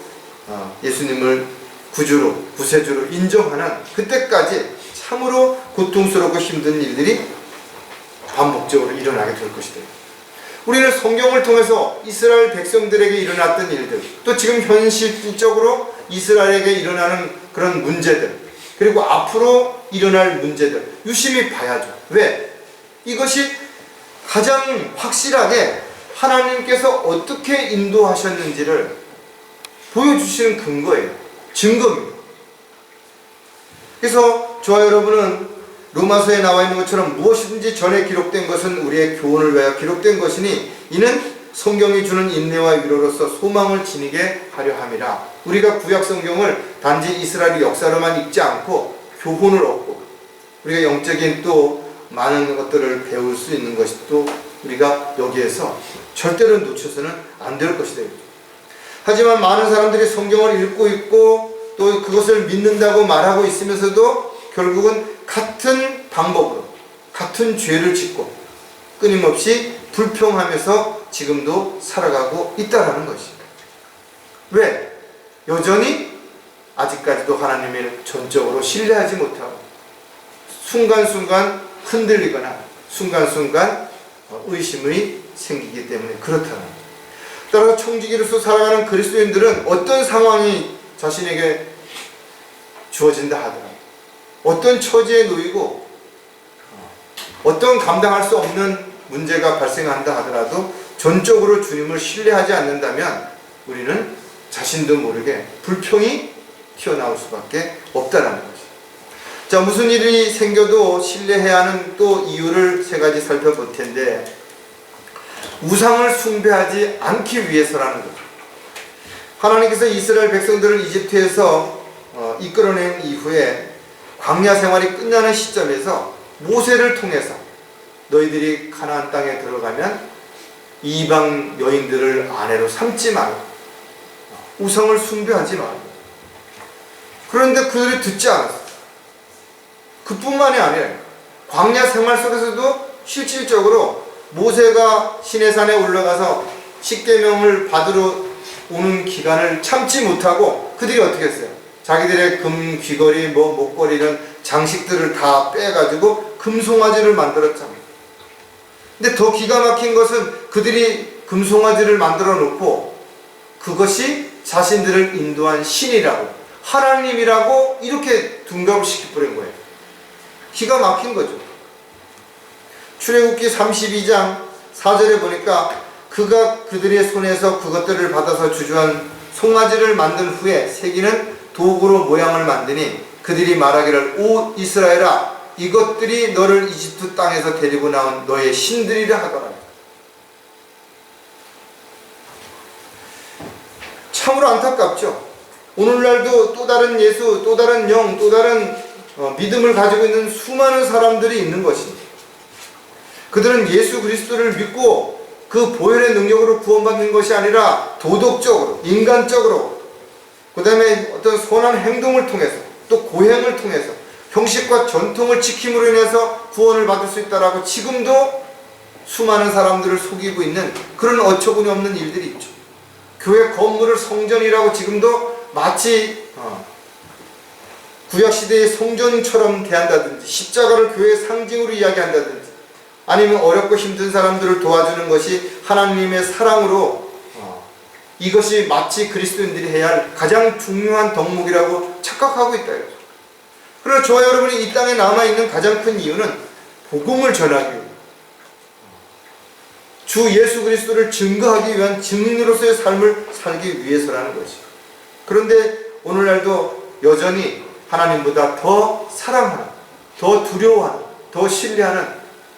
예수님을 구주로, 구세주로 인정하는 그때까지 참으로 고통스럽고 힘든 일들이 반복적으로 일어나게 될 것이다. 우리는 성경을 통해서 이스라엘 백성들에게 일어났던 일들, 또 지금 현실적으로 이스라엘에게 일어나는 그런 문제들, 그리고 앞으로 일어날 문제들 유심히 봐야죠. 왜? 이것이 가장 확실하게 하나님께서 어떻게 인도하셨는지를 보여주시는 근거예요. 증거입니다. 그래서 저와 여러분은 로마서에 나와 있는 것처럼 무엇이든지 전에 기록된 것은 우리의 교훈을 위하여 기록된 것이니 이는 성경이 주는 인내와 위로로서 소망을 지니게 하려 함이라. 우리가 구약 성경을 단지 이스라엘 역사로만 읽지 않고 교훈을 얻고 우리가 영적인 또 많은 것들을 배울 수 있는 것이 또 우리가 여기에서 절대로 놓쳐서는 안 될 것이다. 하지만 많은 사람들이 성경을 읽고 있고 또 그것을 믿는다고 말하고 있으면서도 결국은 같은 방법으로 같은 죄를 짓고 끊임없이 불평하면서 지금도 살아가고 있다라는 것입니다. 왜? 여전히 아직까지도 하나님을 전적으로 신뢰하지 못하고 순간순간 흔들리거나 순간순간 의심이 생기기 때문에 그렇다는 거죠. 따라서 청지기로서 살아가는 그리스도인들은 어떤 상황이 자신에게 주어진다 하더라도, 어떤 처지에 놓이고 어떤 감당할 수 없는 문제가 발생한다 하더라도 전적으로 주님을 신뢰하지 않는다면 우리는 자신도 모르게 불평이 튀어나올 수밖에 없다는 것이죠. 자, 무슨 일이 생겨도 신뢰해야 하는 또 이유를 세 가지 살펴볼 텐데, 우상을 숭배하지 않기 위해서라는 거죠. 하나님께서 이스라엘 백성들을 이집트에서 이끌어낸 이후에 광야 생활이 끝나는 시점에서 모세를 통해서 너희들이 가나안 땅에 들어가면 이방 여인들을 아내로 삼지 말고 우상을 숭배하지 말고. 그런데 그들이 듣지 않았어요. 그뿐만이 아니라 광야 생활 속에서도 실질적으로 모세가 시내산에 올라가서 십계명을 받으러 오는 기간을 참지 못하고 그들이 어떻게 했어요? 자기들의 금 귀걸이, 목걸이 이런 장식들을 다 빼가지고 금송아지를 만들었잖아요. 근데 더 기가 막힌 것은 그들이 금송아지를 만들어 놓고 그것이 자신들을 인도한 신이라고, 하나님이라고 이렇게 둔갑을 시켜버린 거예요. 기가 막힌 거죠. 출애굽기 32장 4절에 보니까 그가 그들의 손에서 그것들을 받아서 주주한 송아지를 만든 후에 새기는 도구로 모양을 만드니 그들이 말하기를 오 이스라엘아 이것들이 너를 이집트 땅에서 데리고 나온 너의 신들이라 하더라. 참으로 안타깝죠. 오늘날도 또 다른 예수, 또 다른 영, 또 다른 믿음을 가지고 있는 수많은 사람들이 있는 것입니다. 그들은 예수 그리스도를 믿고 그 보혈의 능력으로 구원받는 것이 아니라 도덕적으로, 인간적으로, 그 다음에 어떤 선한 행동을 통해서, 또 고행을 통해서 형식과 전통을 지킴으로 인해서 구원을 받을 수 있다라고 지금도 수많은 사람들을 속이고 있는 그런 어처구니 없는 일들이 있죠. 교회 건물을 성전이라고 지금도 마치 구약시대의 성전처럼 대한다든지 십자가를 교회의 상징으로 이야기한다든지 아니면 어렵고 힘든 사람들을 도와주는 것이 하나님의 사랑으로 이것이 마치 그리스도인들이 해야 할 가장 중요한 덕목이라고 착각하고 있다. 그러나 저와 여러분이 이 땅에 남아있는 가장 큰 이유는 복음을 전하기 위해 주 예수 그리스도를 증거하기 위한 증인으로서의 삶을 살기 위해서라는 것이죠. 그런데 오늘날도 여전히 하나님보다 더 사랑하는, 더 두려워하는, 더 신뢰하는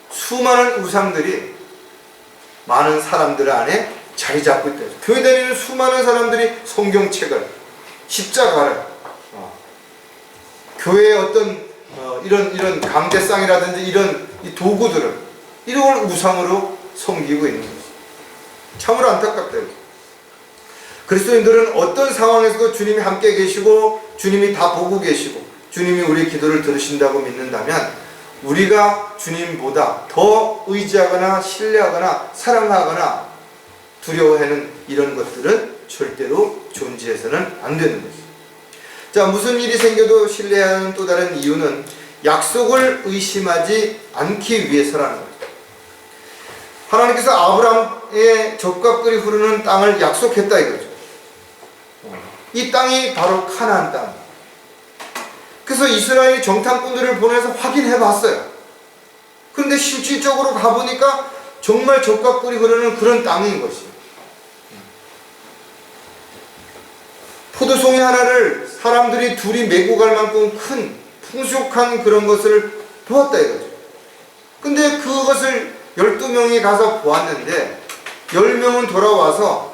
수많은 우상들이 많은 사람들 안에 자리 잡고 있다. 교회 다니는 수많은 사람들이 성경책을, 십자가를, 교회의 어떤 이런 강대상이라든지 이런 이 도구들을 이런 걸 우상으로 섬기고 있는 것입니다. 참으로 안타깝다. 그리스도인들은 어떤 상황에서도 주님이 함께 계시고 주님이 다 보고 계시고 주님이 우리의 기도를 들으신다고 믿는다면 우리가 주님보다 더 의지하거나 신뢰하거나 사랑하거나 두려워하는 이런 것들은 절대로 존재해서는 안 되는 것입니다. 자, 무슨 일이 생겨도 신뢰하는 또 다른 이유는 약속을 의심하지 않기 위해서라는 거죠. 하나님께서 아브라함의 젖과 꿀이 흐르는 땅을 약속했다 이거죠. 이 땅이 바로 가나안 땅. 그래서 이스라엘이 정탐꾼들을 보내서 확인해 봤어요. 그런데 실질적으로 가보니까 정말 젖과 꿀이 흐르는 그런 땅인 것이에요. 포도송이 하나를 사람들이 둘이 메고 갈 만큼 큰 풍족한 그런 것을 보았다 이거죠. 근데 그것을 12명이 가서 보았는데 10명은 돌아와서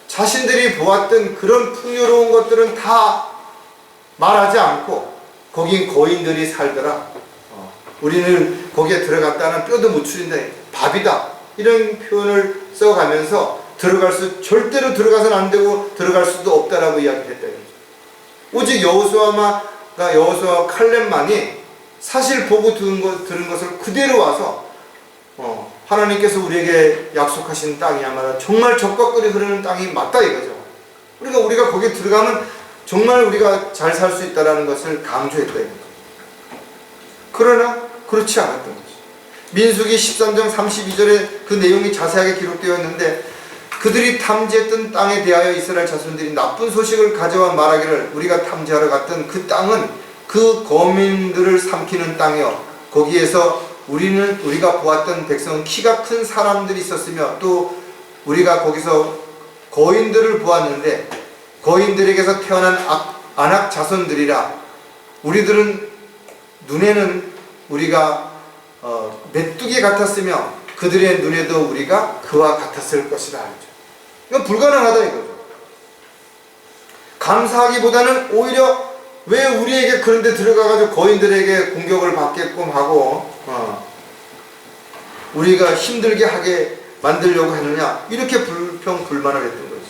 자신들이 보았던 그런 풍요로운 것들은 다 말하지 않고 거긴 거인들이 살더라. 우리는 거기에 들어갔다는 뼈도 못 추린다. 밥이다. 이런 표현을 써가면서 절대로 들어가서는 안 되고 들어갈 수도 없다라고 이야기했다. 오직 여호수아와 칼렙만이 사실 보고 들은 것을 그대로 와서 하나님께서 우리에게 약속하신 땅이야말로 정말 젖과 꿀이 흐르는 땅이 맞다 이거죠. 우리가 거기에 들어가면 정말 우리가 잘 살 수 있다는 것을 강조했다 이거죠. 그러나 그렇지 않았던 거죠. 민수기 13장 32절에 그 내용이 자세하게 기록되어 있는데 그들이 탐지했던 땅에 대하여 이스라엘 자손들이 나쁜 소식을 가져와 말하기를 우리가 탐지하러 갔던 그 땅은 그 거민들을 삼키는 땅이요 거기에서 우리가 보았던 백성은 키가 큰 사람들이 있었으며 또 우리가 거기서 거인들을 보았는데 거인들에게서 태어난 안악 자손들이라 우리들은 눈에는 우리가 메뚜기 같았으며 그들의 눈에도 우리가 그와 같았을 것이라 하죠. 이건 불가능하다 이거죠. 감사하기보다는 오히려 왜 우리에게 그런 데 들어가가지고 거인들에게 공격을 받게끔 하고 우리가 힘들게 하게 만들려고 하느냐, 이렇게 불평불만을 했던 거죠.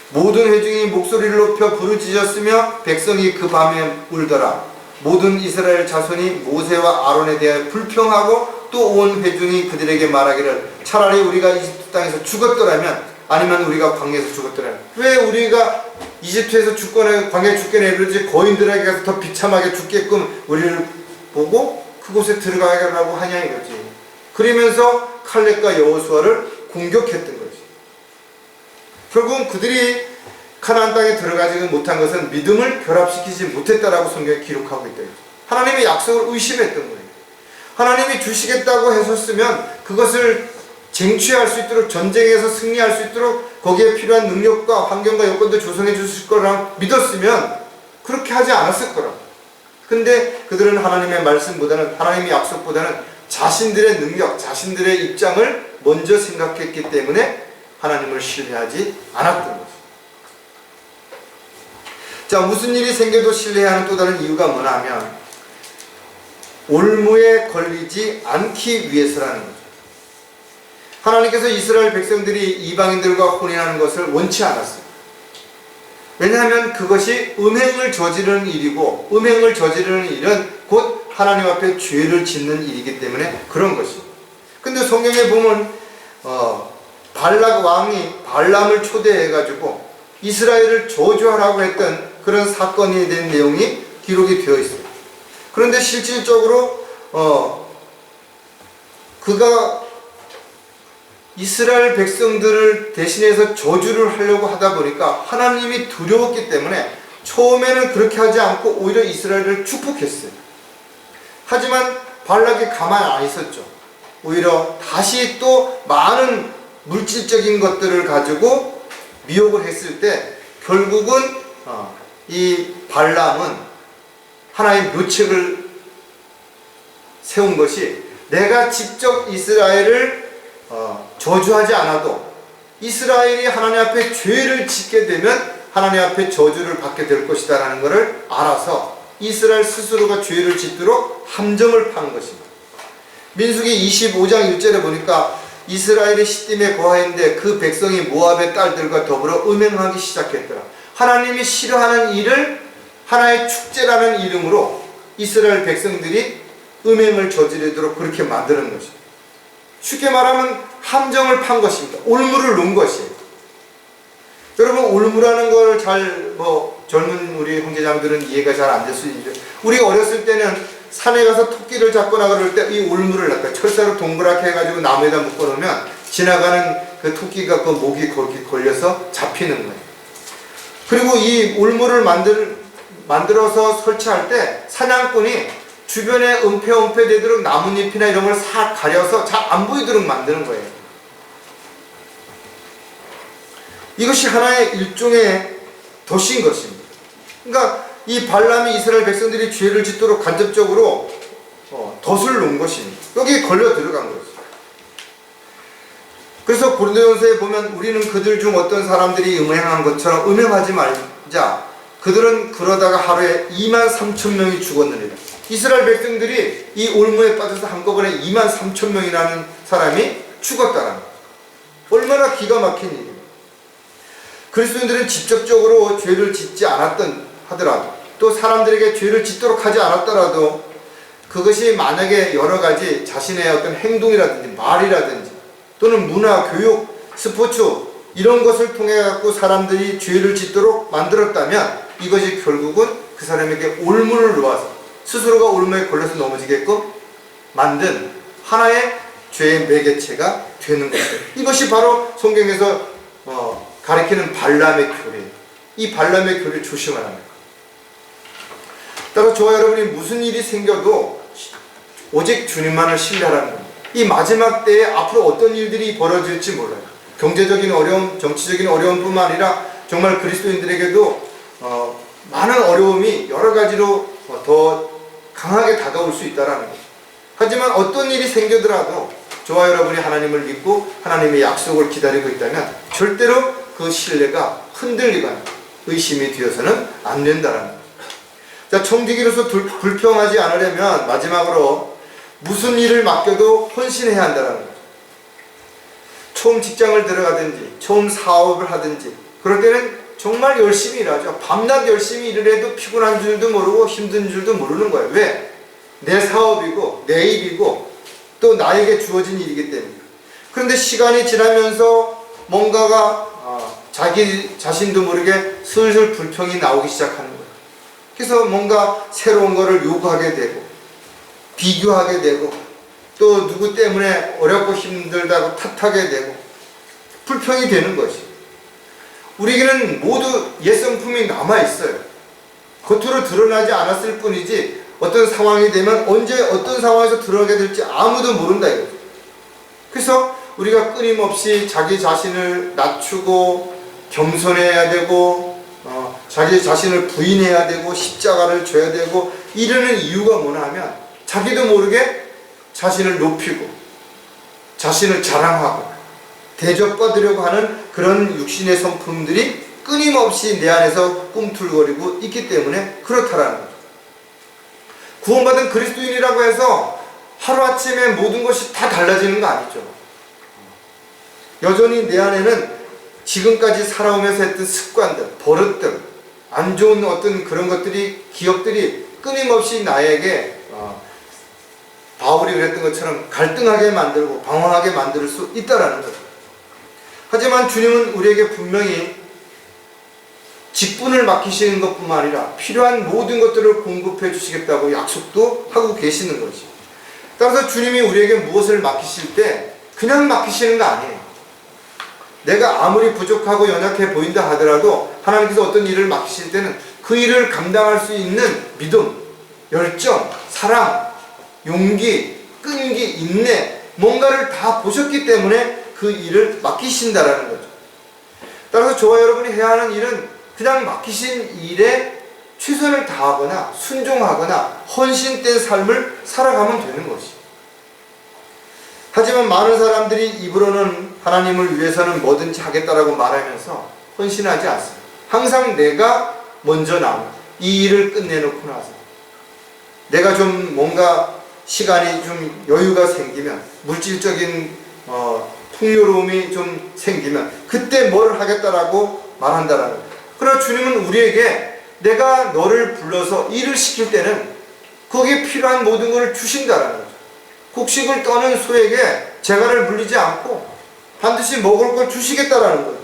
모든 회중이 목소리를 높여 부르짖었으며 백성이 그 밤에 울더라. 모든 이스라엘 자손이 모세와 아론에 대하여 불평하고 또 온 회중이 그들에게 말하기를 차라리 우리가 이집트 땅에서 죽었더라면, 아니면 우리가 광야에서 죽었더라면, 왜 우리가 이집트에서 죽거나 광야에 죽거나 이러지 거인들에게 가서 더 비참하게 죽게끔 우리를 보고 그곳에 들어가라고 하냐 이거지. 그러면서 칼렙과 여호수아를 공격했던 거지. 결국은 그들이 가나안 땅에 들어가지 못한 것은 믿음을 결합시키지 못했다라고 성경에 기록하고 있다. 하나님의 약속을 의심했던 거예요. 하나님이 주시겠다고 하셨으면 그것을 쟁취할 수 있도록, 전쟁에서 승리할 수 있도록 거기에 필요한 능력과 환경과 여건도 조성해 주실 거라 믿었으면 그렇게 하지 않았을 거라고. 근데 그들은 하나님의 말씀보다는, 하나님의 약속보다는 자신들의 능력, 자신들의 입장을 먼저 생각했기 때문에 하나님을 신뢰하지 않았던 거죠. 자, 무슨 일이 생겨도 신뢰하는 또 다른 이유가 뭐냐면 올무에 걸리지 않기 위해서라는 거죠. 하나님께서 이스라엘 백성들이 이방인들과 혼인하는 것을 원치 않았어요. 왜냐하면 그것이 음행을 저지르는 일이고, 음행을 저지르는 일은 곧 하나님 앞에 죄를 짓는 일이기 때문에 그런 것이죠. 근데 성경에 보면 발락 왕이 발람을 초대해가지고 이스라엘을 저주하라고 했던 그런 사건에 대한 내용이 기록이 되어 있어요. 그런데 실질적으로 그가 이스라엘 백성들을 대신해서 저주를 하려고 하다 보니까 하나님이 두려웠기 때문에 처음에는 그렇게 하지 않고 오히려 이스라엘을 축복했어요. 하지만 발락이 가만히 안 있었죠. 오히려 다시 또 많은 물질적인 것들을 가지고 미혹을 했을 때 결국은 이 발람은 하나의 묘책을 세운 것이, 내가 직접 이스라엘을 저주하지 않아도 이스라엘이 하나님 앞에 죄를 짓게 되면 하나님 앞에 저주를 받게 될 것이다 라는 것을 알아서 이스라엘 스스로가 죄를 짓도록 함정을 판 것입니다. 민수기 25장 1절에 보니까 이스라엘이 시딤에 거하였는데 그 백성이 모압의 딸들과 더불어 음행하기 시작했더라. 하나님이 싫어하는 일을 하나의 축제라는 이름으로 이스라엘 백성들이 음행을 저지르도록 그렇게 만드는 것입니다. 쉽게 말하면 함정을 판 것입니다. 올무를 놓은 것이에요. 여러분, 올무라는 걸 젊은 우리 형제자매들은 이해가 잘 안 될 수 있는데, 우리가 어렸을 때는 산에 가서 토끼를 잡거나 그럴 때 이 올무를 갖다 철사로 동그랗게 해가지고 나무에다 묶어 놓으면 지나가는 그 토끼가 그 목이 거기 걸려서 잡히는 거예요. 그리고 이 올무를 만들어서 설치할 때 사냥꾼이 주변에 은폐되도록 나뭇잎이나 이런 걸 싹 가려서 잘 안 보이도록 만드는 거예요. 이것이 하나의 일종의 덫인 것입니다. 그러니까 이 발람이 이스라엘 백성들이 죄를 짓도록 간접적으로 덫을 놓은 것입니다. 여기에 걸려 들어간 거죠. 그래서 고린도전서에 보면 우리는 그들 중 어떤 사람들이 음행한 것처럼 음행하지 말자. 그들은 그러다가 하루에 23,000명이 죽었느니라. 이스라엘 백성들이 이 올무에 빠져서 한꺼번에 23,000명이라는 사람이 죽었다는 거예요. 얼마나 기가 막힌 일이에요. 그리스도인들은 직접적으로 죄를 짓지 하더라도 또 사람들에게 죄를 짓도록 하지 않았더라도 그것이 만약에 여러 가지 자신의 어떤 행동이라든지 말이라든지 또는 문화, 교육, 스포츠 이런 것을 통해 갖고 사람들이 죄를 짓도록 만들었다면 이것이 결국은 그 사람에게 올무를 놓아서 스스로가 올무에 걸려서 넘어지게끔 만든 하나의 죄의 매개체가 되는 것이에요. 이것이 바로 성경에서 가리키는 발람의 교례. 이 발람의 교례를 조심하라는 거예요. 따라서 저와 여러분이 무슨 일이 생겨도 오직 주님만을 신뢰하라는 겁니다. 이 마지막 때에 앞으로 어떤 일들이 벌어질지 몰라요. 경제적인 어려움, 정치적인 어려움뿐만 아니라 정말 그리스도인들에게도 많은 어려움이 여러 가지로 더 강하게 다가올 수 있다라는 거죠. 하지만 어떤 일이 생기더라도 저와 여러분이 하나님을 믿고 하나님의 약속을 기다리고 있다면 절대로 그 신뢰가 흔들리거나 의심이 되어서는 안 된다라는 거죠. 자, 청지기로서 불평하지 않으려면 마지막으로 무슨 일을 맡겨도 헌신해야 한다는 거죠. 처음 직장을 들어가든지 처음 사업을 하든지 그럴 때는 정말 열심히 일하죠. 밤낮 열심히 일을 해도 피곤한 줄도 모르고 힘든 줄도 모르는 거예요. 왜? 내 사업이고 내 일이고 또 나에게 주어진 일이기 때문에. 그런데 시간이 지나면서 뭔가가 자기 자신도 모르게 슬슬 불평이 나오기 시작하는 거예요. 그래서 뭔가 새로운 거를 요구하게 되고 비교하게 되고 또 누구 때문에 어렵고 힘들다고 탓하게 되고 불평이 되는 것이. 우리에게는 모두 옛성품이 남아있어요. 겉으로 드러나지 않았을 뿐이지 어떤 상황이 되면 언제 어떤 상황에서 드러나게 될지 아무도 모른다 이거죠. 그래서 우리가 끊임없이 자기 자신을 낮추고 겸손해야 되고 자기 자신을 부인해야 되고 십자가를 져야 되고 이러는 이유가 뭐냐 하면 자기도 모르게 자신을 높이고 자신을 자랑하고 대접받으려고 하는 그런 육신의 성품들이 끊임없이 내 안에서 꿈틀거리고 있기 때문에 그렇다라는 거죠. 구원받은 그리스도인이라고 해서 하루아침에 모든 것이 다 달라지는 거 아니죠. 여전히 내 안에는 지금까지 살아오면서 했던 습관들, 버릇들, 안 좋은 어떤 그런 것들이, 기억들이 끊임없이 나에게 바울이 그랬던 것처럼 갈등하게 만들고 방황하게 만들 수 있다라는 거죠. 하지만 주님은 우리에게 분명히 직분을 맡기시는 것뿐만 아니라 필요한 모든 것들을 공급해 주시겠다고 약속도 하고 계시는 거죠. 따라서 주님이 우리에게 무엇을 맡기실 때 그냥 맡기시는 거 아니에요. 내가 아무리 부족하고 연약해 보인다 하더라도 하나님께서 어떤 일을 맡기실 때는 그 일을 감당할 수 있는 믿음, 열정, 사랑, 용기, 끈기, 인내 뭔가를 다 보셨기 때문에 그 일을 맡기신다라는 거죠. 따라서 저와 여러분이 해야 하는 일은 그냥 맡기신 일에 최선을 다하거나 순종하거나 헌신된 삶을 살아가면 되는 것이. 하지만 많은 사람들이 입으로는 하나님을 위해서는 뭐든지 하겠다라고 말하면서 헌신하지 않습니다. 항상 내가 먼저 나오고 이 일을 끝내놓고 나서 내가 좀 뭔가 시간이 좀 여유가 생기면 물질적인 풍요로움이 좀 생기면 그때 뭘 하겠다라고 말한다라는 거예요. 그러나 주님은 우리에게 내가 너를 불러서 일을 시킬 때는 거기에 필요한 모든 것을 주신다라는 거죠. 곡식을 떠는 소에게 재갈을 물리지 않고 반드시 먹을 걸 주시겠다라는 거예요.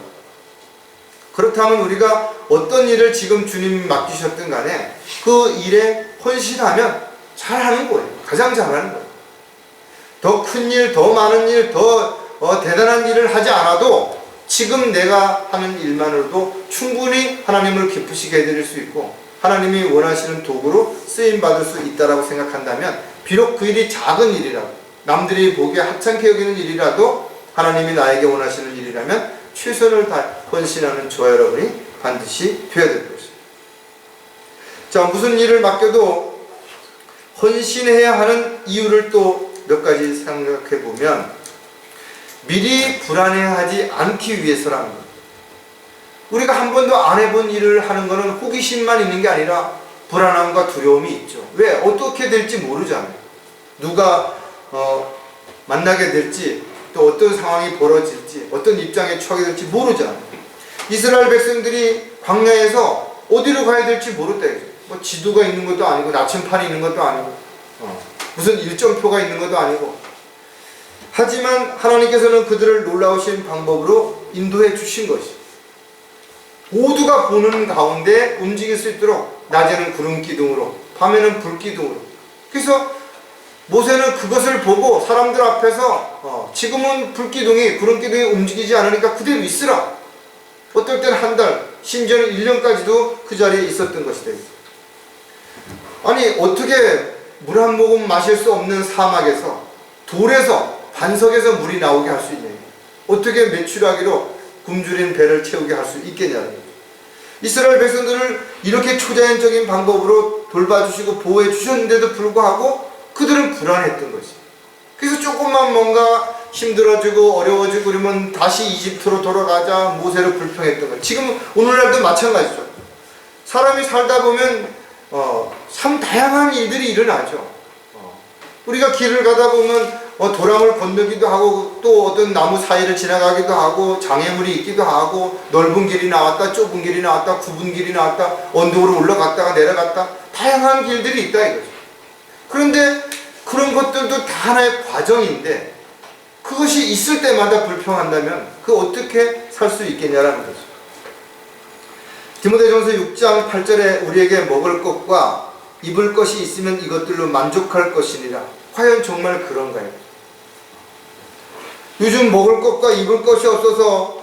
그렇다면 우리가 어떤 일을 지금 주님이 맡기셨든 간에 그 일에 헌신하면 잘하는 거예요. 가장 잘하는 거예요. 더 큰 일, 더 많은 일, 더 대단한 일을 하지 않아도 지금 내가 하는 일만으로도 충분히 하나님을 기쁘시게 해드릴 수 있고 하나님이 원하시는 도구로 쓰임받을 수 있다고 생각한다면 비록 그 일이 작은 일이라도 남들이 보기에 하찮게 여기는 일이라도 하나님이 나에게 원하시는 일이라면 최선을 다해 헌신하는 저와 여러분이 반드시 되어야 될 것입니다. 자, 무슨 일을 맡겨도 헌신해야 하는 이유를 또 몇 가지 생각해 보면 미리 불안해하지 않기 위해서라는 거예요. 우리가 한 번도 안 해본 일을 하는 것은 호기심만 있는 게 아니라 불안함과 두려움이 있죠. 왜? 어떻게 될지 모르잖아요. 누가 만나게 될지 또 어떤 상황이 벌어질지 어떤 입장에 처하게 될지 모르잖아요. 이스라엘 백성들이 광야에서 어디로 가야 될지 모르다. 뭐 지도가 있는 것도 아니고 나침판이 있는 것도 아니고 무슨 일정표가 있는 것도 아니고 하지만 하나님께서는 그들을 놀라우신 방법으로 인도해 주신 것이 모두가 보는 가운데 움직일 수 있도록 낮에는 구름 기둥으로 밤에는 불 기둥으로. 그래서 모세는 그것을 보고 사람들 앞에서 지금은 불 기둥이 구름 기둥이 움직이지 않으니까 그대로 있으라. 어떨 때는 한 달 심지어는 1년까지도 그 자리에 있었던 것이다. 아니 어떻게 물 한 모금 마실 수 없는 사막에서 돌에서 반석에서 물이 나오게 할 수 있냐. 어떻게 메추라기로 굶주린 배를 채우게 할 수 있겠냐는 거죠. 이스라엘 백성들을 이렇게 초자연적인 방법으로 돌봐주시고 보호해 주셨는데도 불구하고 그들은 불안했던 거지. 그래서 조금만 뭔가 힘들어지고 어려워지고 그러면 다시 이집트로 돌아가자 모세로 불평했던 거예요. 지금 오늘날도 마찬가지죠. 사람이 살다 보면 참 다양한 일들이 일어나죠. 우리가 길을 가다 보면 도랑을 건너기도 하고 또 어떤 나무 사이를 지나가기도 하고 장애물이 있기도 하고 넓은 길이 나왔다 좁은 길이 나왔다 굽은 길이 나왔다 언덕으로 올라갔다가 내려갔다 다양한 길들이 있다 이거죠. 그런데 그런 것들도 다 하나의 과정인데 그것이 있을 때마다 불평한다면 그 어떻게 살 수 있겠냐라는 거죠. 디모데전서 6장 8절에 우리에게 먹을 것과 입을 것이 있으면 이것들로 만족할 것이니라. 과연 정말 그런가요? 요즘 먹을 것과 입을 것이 없어서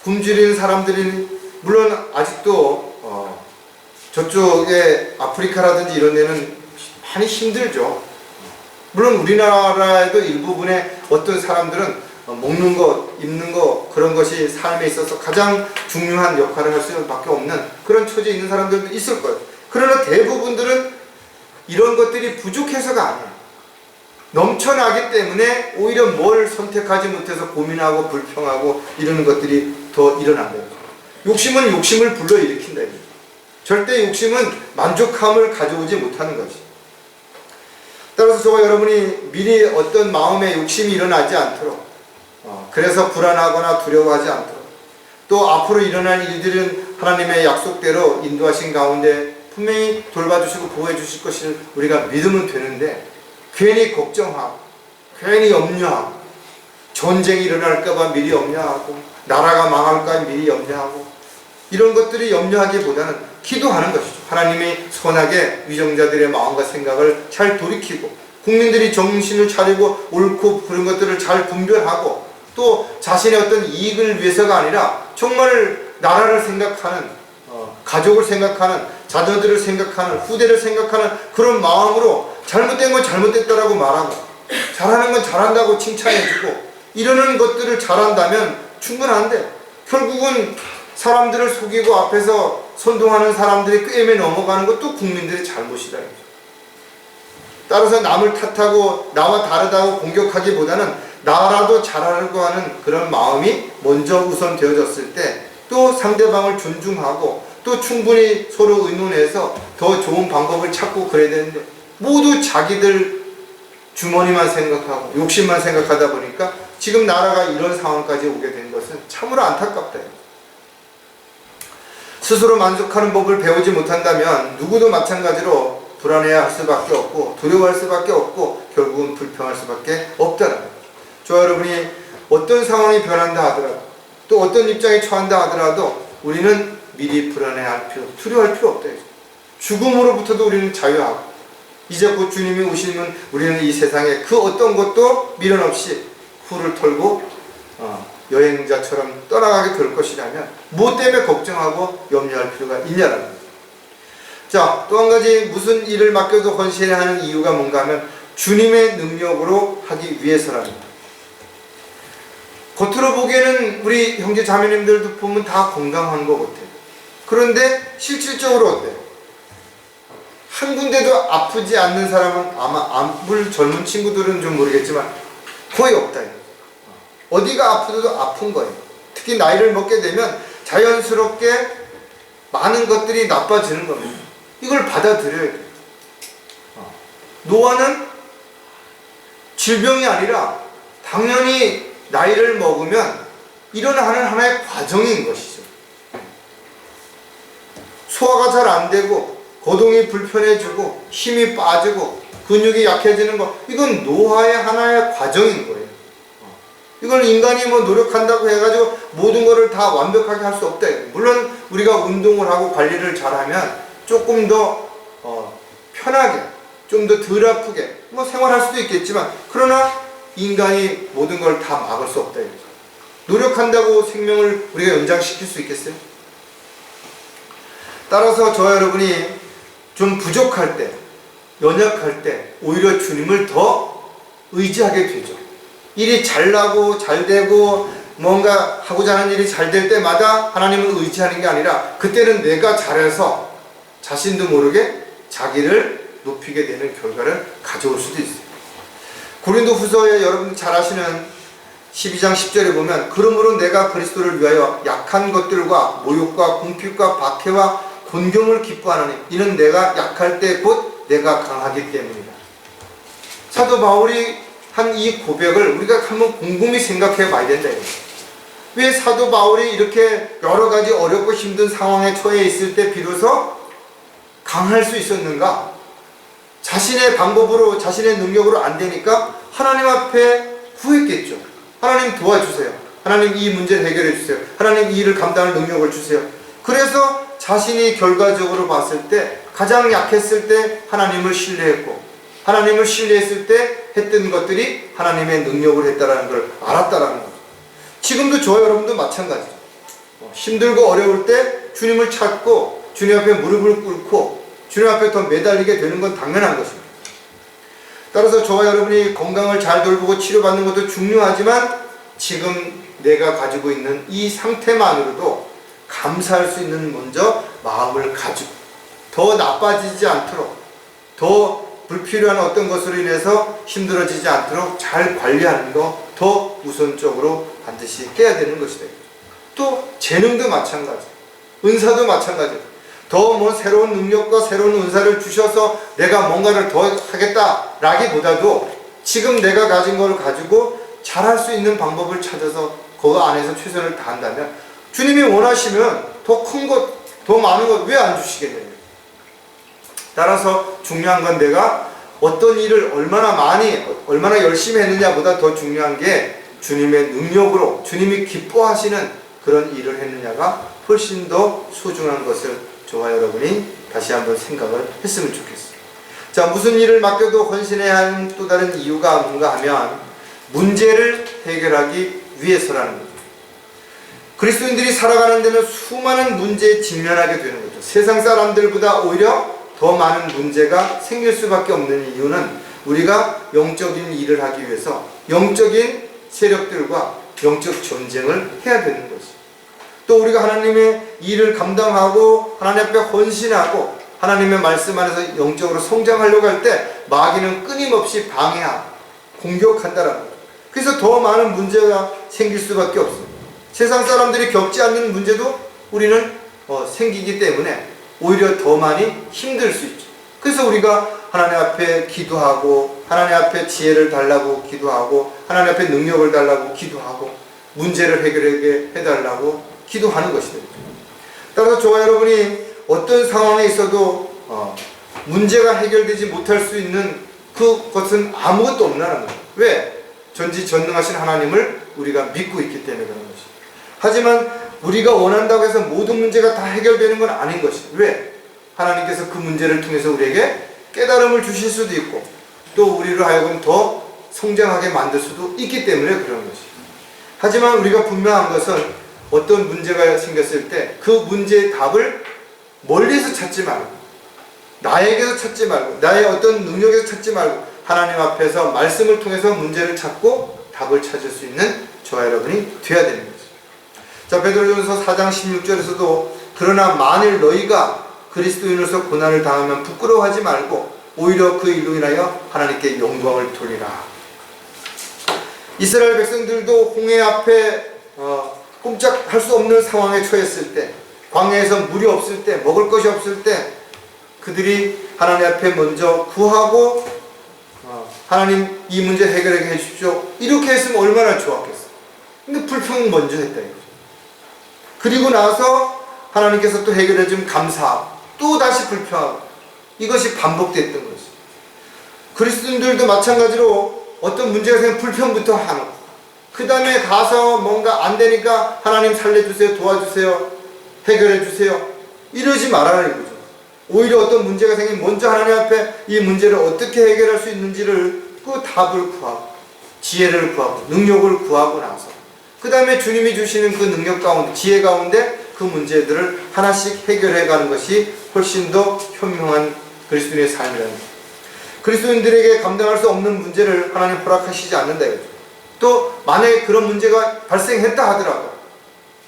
굶주리는 사람들이 물론 아직도 저쪽에 아프리카라든지 이런 데는 많이 힘들죠. 물론 우리나라에도 일부분의 어떤 사람들은 먹는 것, 입는 것 그런 것이 삶에 있어서 가장 중요한 역할을 할 수밖에 없는 그런 처지에 있는 사람들도 있을 거예요. 그러나 대부분들은 이런 것들이 부족해서가 아니에요. 넘쳐나기 때문에 오히려 뭘 선택하지 못해서 고민하고 불평하고 이러는 것들이 더 일어난 거예요. 욕심은 욕심을 불러일으킨다. 절대 욕심은 만족함을 가져오지 못하는 것이. 따라서 저와 여러분이 미리 어떤 마음의 욕심이 일어나지 않도록 그래서 불안하거나 두려워하지 않도록 또 앞으로 일어날 일들은 하나님의 약속대로 인도하신 가운데 분명히 돌봐주시고 보호해 주실 것을 우리가 믿으면 되는데 괜히 걱정하고 괜히 염려하고 전쟁이 일어날까봐 미리 염려하고 나라가 망할까 미리 염려하고 이런 것들이 염려하기보다는 기도하는 것이죠. 하나님이 선하게 위정자들의 마음과 생각을 잘 돌이키고 국민들이 정신을 차리고 옳고 그런 것들을 잘 분별하고 또 자신의 어떤 이익을 위해서가 아니라 정말 나라를 생각하는 가족을 생각하는 자녀들을 생각하는 후대를 생각하는 그런 마음으로 잘못된 건 잘못됐다라고 말하고 잘하는 건 잘한다고 칭찬해주고 이러는 것들을 잘한다면 충분한데 결국은 사람들을 속이고 앞에서 선동하는 사람들이 꿰매 넘어가는 것도 국민들의 잘못이다. 따라서 남을 탓하고 나와 다르다고 공격하기보다는 나라도 잘하려고 하는 그런 마음이 먼저 우선 되어졌을 때 또 상대방을 존중하고 또 충분히 서로 의논해서 더 좋은 방법을 찾고 그래야 되는데 모두 자기들 주머니만 생각하고 욕심만 생각하다 보니까 지금 나라가 이런 상황까지 오게 된 것은 참으로 안타깝다. 스스로 만족하는 법을 배우지 못한다면 누구도 마찬가지로 불안해야 할 수밖에 없고 두려워할 수밖에 없고 결국은 불평할 수밖에 없다는 거예요. 저와 여러분이 어떤 상황이 변한다 하더라도 또 어떤 입장에 처한다 하더라도 우리는 미리 불안해할 필요, 두려워할 필요 없다. 죽음으로부터도 우리는 자유하고 이제 곧 주님이 오시면 우리는 이 세상에 그 어떤 것도 미련 없이 후를 털고 여행자처럼 떠나가게 될 것이라면 무엇 때문에 걱정하고 염려할 필요가 있냐라는 거예요. 자, 또 한 가지 무슨 일을 맡겨도 헌신해야 하는 이유가 뭔가 하면 주님의 능력으로 하기 위해서랍니다. 겉으로 보기에는 우리 형제 자매님들도 보면 다 건강한 것 같아요. 그런데 실질적으로 어때요? 한 군데도 아프지 않는 사람은 아마 물론 젊은 친구들은 좀 모르겠지만 거의 없다. 어디가 아프도 아픈 거예요. 특히 나이를 먹게 되면 자연스럽게 많은 것들이 나빠지는 겁니다. 이걸 받아들여야 돼요. 노화는 질병이 아니라 당연히 나이를 먹으면 일어나는 하나의 과정인 것이죠. 소화가 잘 안 되고 거동이 불편해지고 힘이 빠지고 근육이 약해지는 거 이건 노화의 하나의 과정인 거예요. 이걸 인간이 뭐 노력한다고 해가지고 모든 거를 다 완벽하게 할 수 없다. 물론 우리가 운동을 하고 관리를 잘하면 조금 더 편하게 좀 더 덜 아프게 뭐 생활할 수도 있겠지만 그러나 인간이 모든 걸 다 막을 수 없다. 노력한다고 생명을 우리가 연장시킬 수 있겠어요? 따라서 저와 여러분이 좀 부족할 때, 연약할 때 오히려 주님을 더 의지하게 되죠. 일이 잘 나고 잘 되고 뭔가 하고자 하는 일이 잘 될 때마다 하나님을 의지하는 게 아니라 그때는 내가 잘해서 자신도 모르게 자기를 높이게 되는 결과를 가져올 수도 있어요. 고린도후서에 여러분 잘 아시는 12장 10절에 보면 그러므로 내가 그리스도를 위하여 약한 것들과 모욕과 궁핍과 박해와 곤경을 기뻐하노니 이는 내가 약할 때 곧 내가 강하기 때문이다. 사도 바울이 한 이 고백을 우리가 한번 곰곰이 생각해 봐야 된다. 왜 사도 바울이 이렇게 여러 가지 어렵고 힘든 상황에 처해 있을 때 비로소 강할 수 있었는가? 자신의 방법으로 자신의 능력으로 안 되니까 하나님 앞에 구했겠죠. 하나님 도와주세요. 하나님 이 문제를 해결해 주세요. 하나님 이 일을 감당할 능력을 주세요. 그래서 자신이 결과적으로 봤을 때 가장 약했을 때 하나님을 신뢰했고 하나님을 신뢰했을 때 했던 것들이 하나님의 능력을 했다라는 걸 알았다라는 거죠. 지금도 저와 여러분도 마찬가지죠. 힘들고 어려울 때 주님을 찾고 주님 앞에 무릎을 꿇고 주님 앞에 더 매달리게 되는 건 당연한 것입니다. 따라서 저와 여러분이 건강을 잘 돌보고 치료받는 것도 중요하지만 지금 내가 가지고 있는 이 상태만으로도 감사할 수 있는 먼저 마음을 가지고 더 나빠지지 않도록 더 불필요한 어떤 것으로 인해서 힘들어지지 않도록 잘 관리하는 거 더 우선적으로 반드시 깨야 되는 것이다. 또 재능도 마찬가지, 은사도 마찬가지. 더 뭐 새로운 능력과 새로운 은사를 주셔서 내가 뭔가를 더 하겠다라기보다도 지금 내가 가진 걸 가지고 잘할 수 있는 방법을 찾아서 그 안에서 최선을 다한다면 주님이 원하시면 더 큰 것, 더 많은 것 왜 안 주시겠냐고요. 따라서 중요한 건 내가 어떤 일을 얼마나 많이, 얼마나 열심히 했느냐보다 더 중요한 게 주님의 능력으로 주님이 기뻐하시는 그런 일을 했느냐가 훨씬 더 소중한 것을 저와 여러분이 다시 한번 생각을 했으면 좋겠어요. 자, 무슨 일을 맡겨도 헌신해야 하는 또 다른 이유가 뭔가 하면 문제를 해결하기 위해서라는 거죠. 그리스도인들이 살아가는 데는 수많은 문제에 직면하게 되는 거죠. 세상 사람들보다 오히려 더 많은 문제가 생길 수밖에 없는 이유는 우리가 영적인 일을 하기 위해서 영적인 세력들과 영적 전쟁을 해야 되는 것이죠. 또 우리가 하나님의 일을 감당하고 하나님 앞에 헌신하고 하나님의 말씀 안에서 영적으로 성장하려고 할 때 마귀는 끊임없이 방해하고 공격한다는 거죠. 그래서 더 많은 문제가 생길 수밖에 없습니다. 세상 사람들이 겪지 않는 문제도 우리는 생기기 때문에 오히려 더 많이 힘들 수 있죠. 그래서 우리가 하나님 앞에 기도하고 하나님 앞에 지혜를 달라고 기도하고 하나님 앞에 능력을 달라고 기도하고 문제를 해결하게 해달라고 기도하는 것이죠. 따라서 저와 여러분이 어떤 상황에 있어도 문제가 해결되지 못할 수 있는 그것은 아무것도 없나는 거예요. 왜? 전지전능하신 하나님을 우리가 믿고 있기 때문에 그런 것이죠. 하지만 우리가 원한다고 해서 모든 문제가 다 해결되는 건 아닌 것이죠. 왜? 하나님께서 그 문제를 통해서 우리에게 깨달음을 주실 수도 있고 또 우리로 하여금 더 성장하게 만들 수도 있기 때문에 그런 것이죠. 하지만 우리가 분명한 것은 어떤 문제가 생겼을 때 그 문제의 답을 멀리서 찾지 말고 나에게서 찾지 말고 나의 어떤 능력에서 찾지 말고 하나님 앞에서 말씀을 통해서 문제를 찾고 답을 찾을 수 있는 저와 여러분이 되어야 되는 거죠. 자, 베드로전서 4장 16절에서도 그러나 만일 너희가 그리스도인으로서 고난을 당하면 부끄러워하지 말고 오히려 그 일로 인하여 하나님께 영광을 돌리라. 이스라엘 백성들도 홍해 앞에 꼼짝할 수 없는 상황에 처했을 때 광야에서 물이 없을 때 먹을 것이 없을 때 그들이 하나님 앞에 먼저 구하고 하나님 이 문제 해결하게 해주십시오 이렇게 했으면 얼마나 좋았겠어요. 근데 불평 먼저 했다 이거죠. 그리고 나서 하나님께서 또 해결해 주면 감사하고 또 다시 불평하고 이것이 반복됐던 것이죠. 그리스도인들도 마찬가지로 어떤 문제가 생기면 불평부터 하는 그 다음에 가서 뭔가 안 되니까 하나님 살려주세요, 도와주세요, 해결해 주세요 이러지 말아라 이거죠. 오히려 어떤 문제가 생기면 먼저 하나님 앞에 이 문제를 어떻게 해결할 수 있는지를 그 답을 구하고 지혜를 구하고 능력을 구하고 나서 그 다음에 주님이 주시는 그 능력 가운데 지혜 가운데 그 문제들을 하나씩 해결해 가는 것이 훨씬 더 현명한 그리스도인의 삶이라는 거예요. 그리스도인들에게 감당할 수 없는 문제를 하나님 허락하시지 않는다 이거죠. 또 만약에 그런 문제가 발생했다 하더라도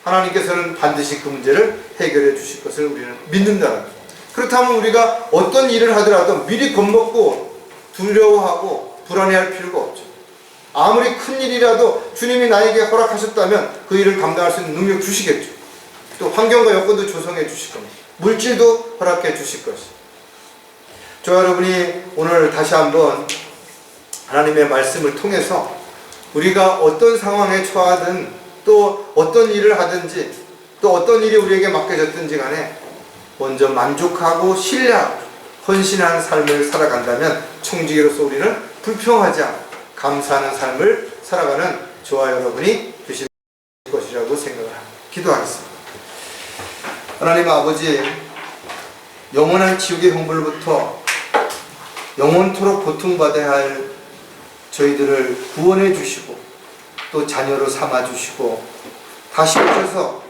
하나님께서는 반드시 그 문제를 해결해 주실 것을 우리는 믿는다는 거예요. 그렇다면 우리가 어떤 일을 하더라도 미리 겁먹고 두려워하고 불안해할 필요가 없죠. 아무리 큰 일이라도 주님이 나에게 허락하셨다면 그 일을 감당할 수 있는 능력 주시겠죠. 또 환경과 여건도 조성해 주실 겁니다. 물질도 허락해 주실 것이죠. 저와 여러분이 오늘 다시 한번 하나님의 말씀을 통해서 우리가 어떤 상황에 처하든 또 어떤 일을 하든지 또 어떤 일이 우리에게 맡겨졌든지 간에 먼저 만족하고 신뢰하고 헌신하는 삶을 살아간다면 청지기로서 우리는 불평하지 않고 감사하는 삶을 살아가는 저와 여러분이 되실 것이라고 생각을 합니다. 기도하겠습니다. 하나님 아버지, 영원한 지옥의 형벌로부터 영원토록 고통받아야 할 저희들을 구원해 주시고 또 자녀로 삼아 주시고 다시 오셔서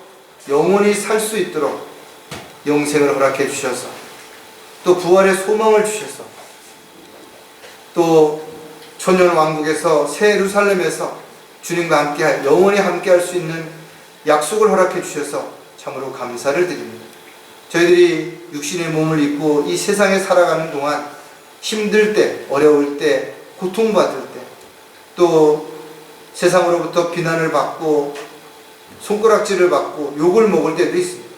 영원히 살 수 있도록 영생을 허락해 주셔서 또 부활의 소망을 주셔서 또 천년 왕국에서 새 예루살렘에서 주님과 함께 영원히 함께 할 수 있는 약속을 허락해 주셔서 참으로 감사를 드립니다. 저희들이 육신의 몸을 입고 이 세상에 살아가는 동안 힘들 때, 어려울 때, 고통받을 때, 또 세상으로부터 비난을 받고 손가락질을 받고 욕을 먹을 때도 있습니다.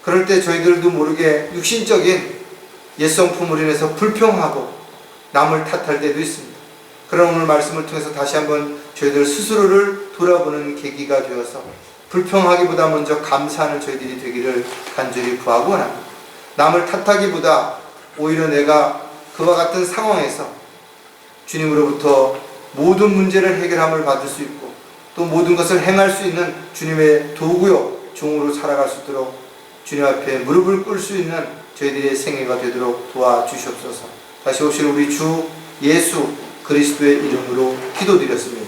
그럴 때 저희들도 모르게 육신적인 옛성품으로 인해서 불평하고 남을 탓할 때도 있습니다. 그런 오늘 말씀을 통해서 다시 한번 저희들 스스로를 돌아보는 계기가 되어서 불평하기보다 먼저 감사하는 저희들이 되기를 간절히 구하고 원합니다. 남을 탓하기보다 오히려 내가 그와 같은 상황에서 주님으로부터 모든 문제를 해결함을 받을 수 있고 또 모든 것을 행할 수 있는 주님의 도구요 종으로 살아갈 수 있도록 주님 앞에 무릎을 꿇을 수 있는 저희들의 생애가 되도록 도와주시옵소서. 다시 오실 우리 주 예수 그리스도의 이름으로 기도드렸습니다.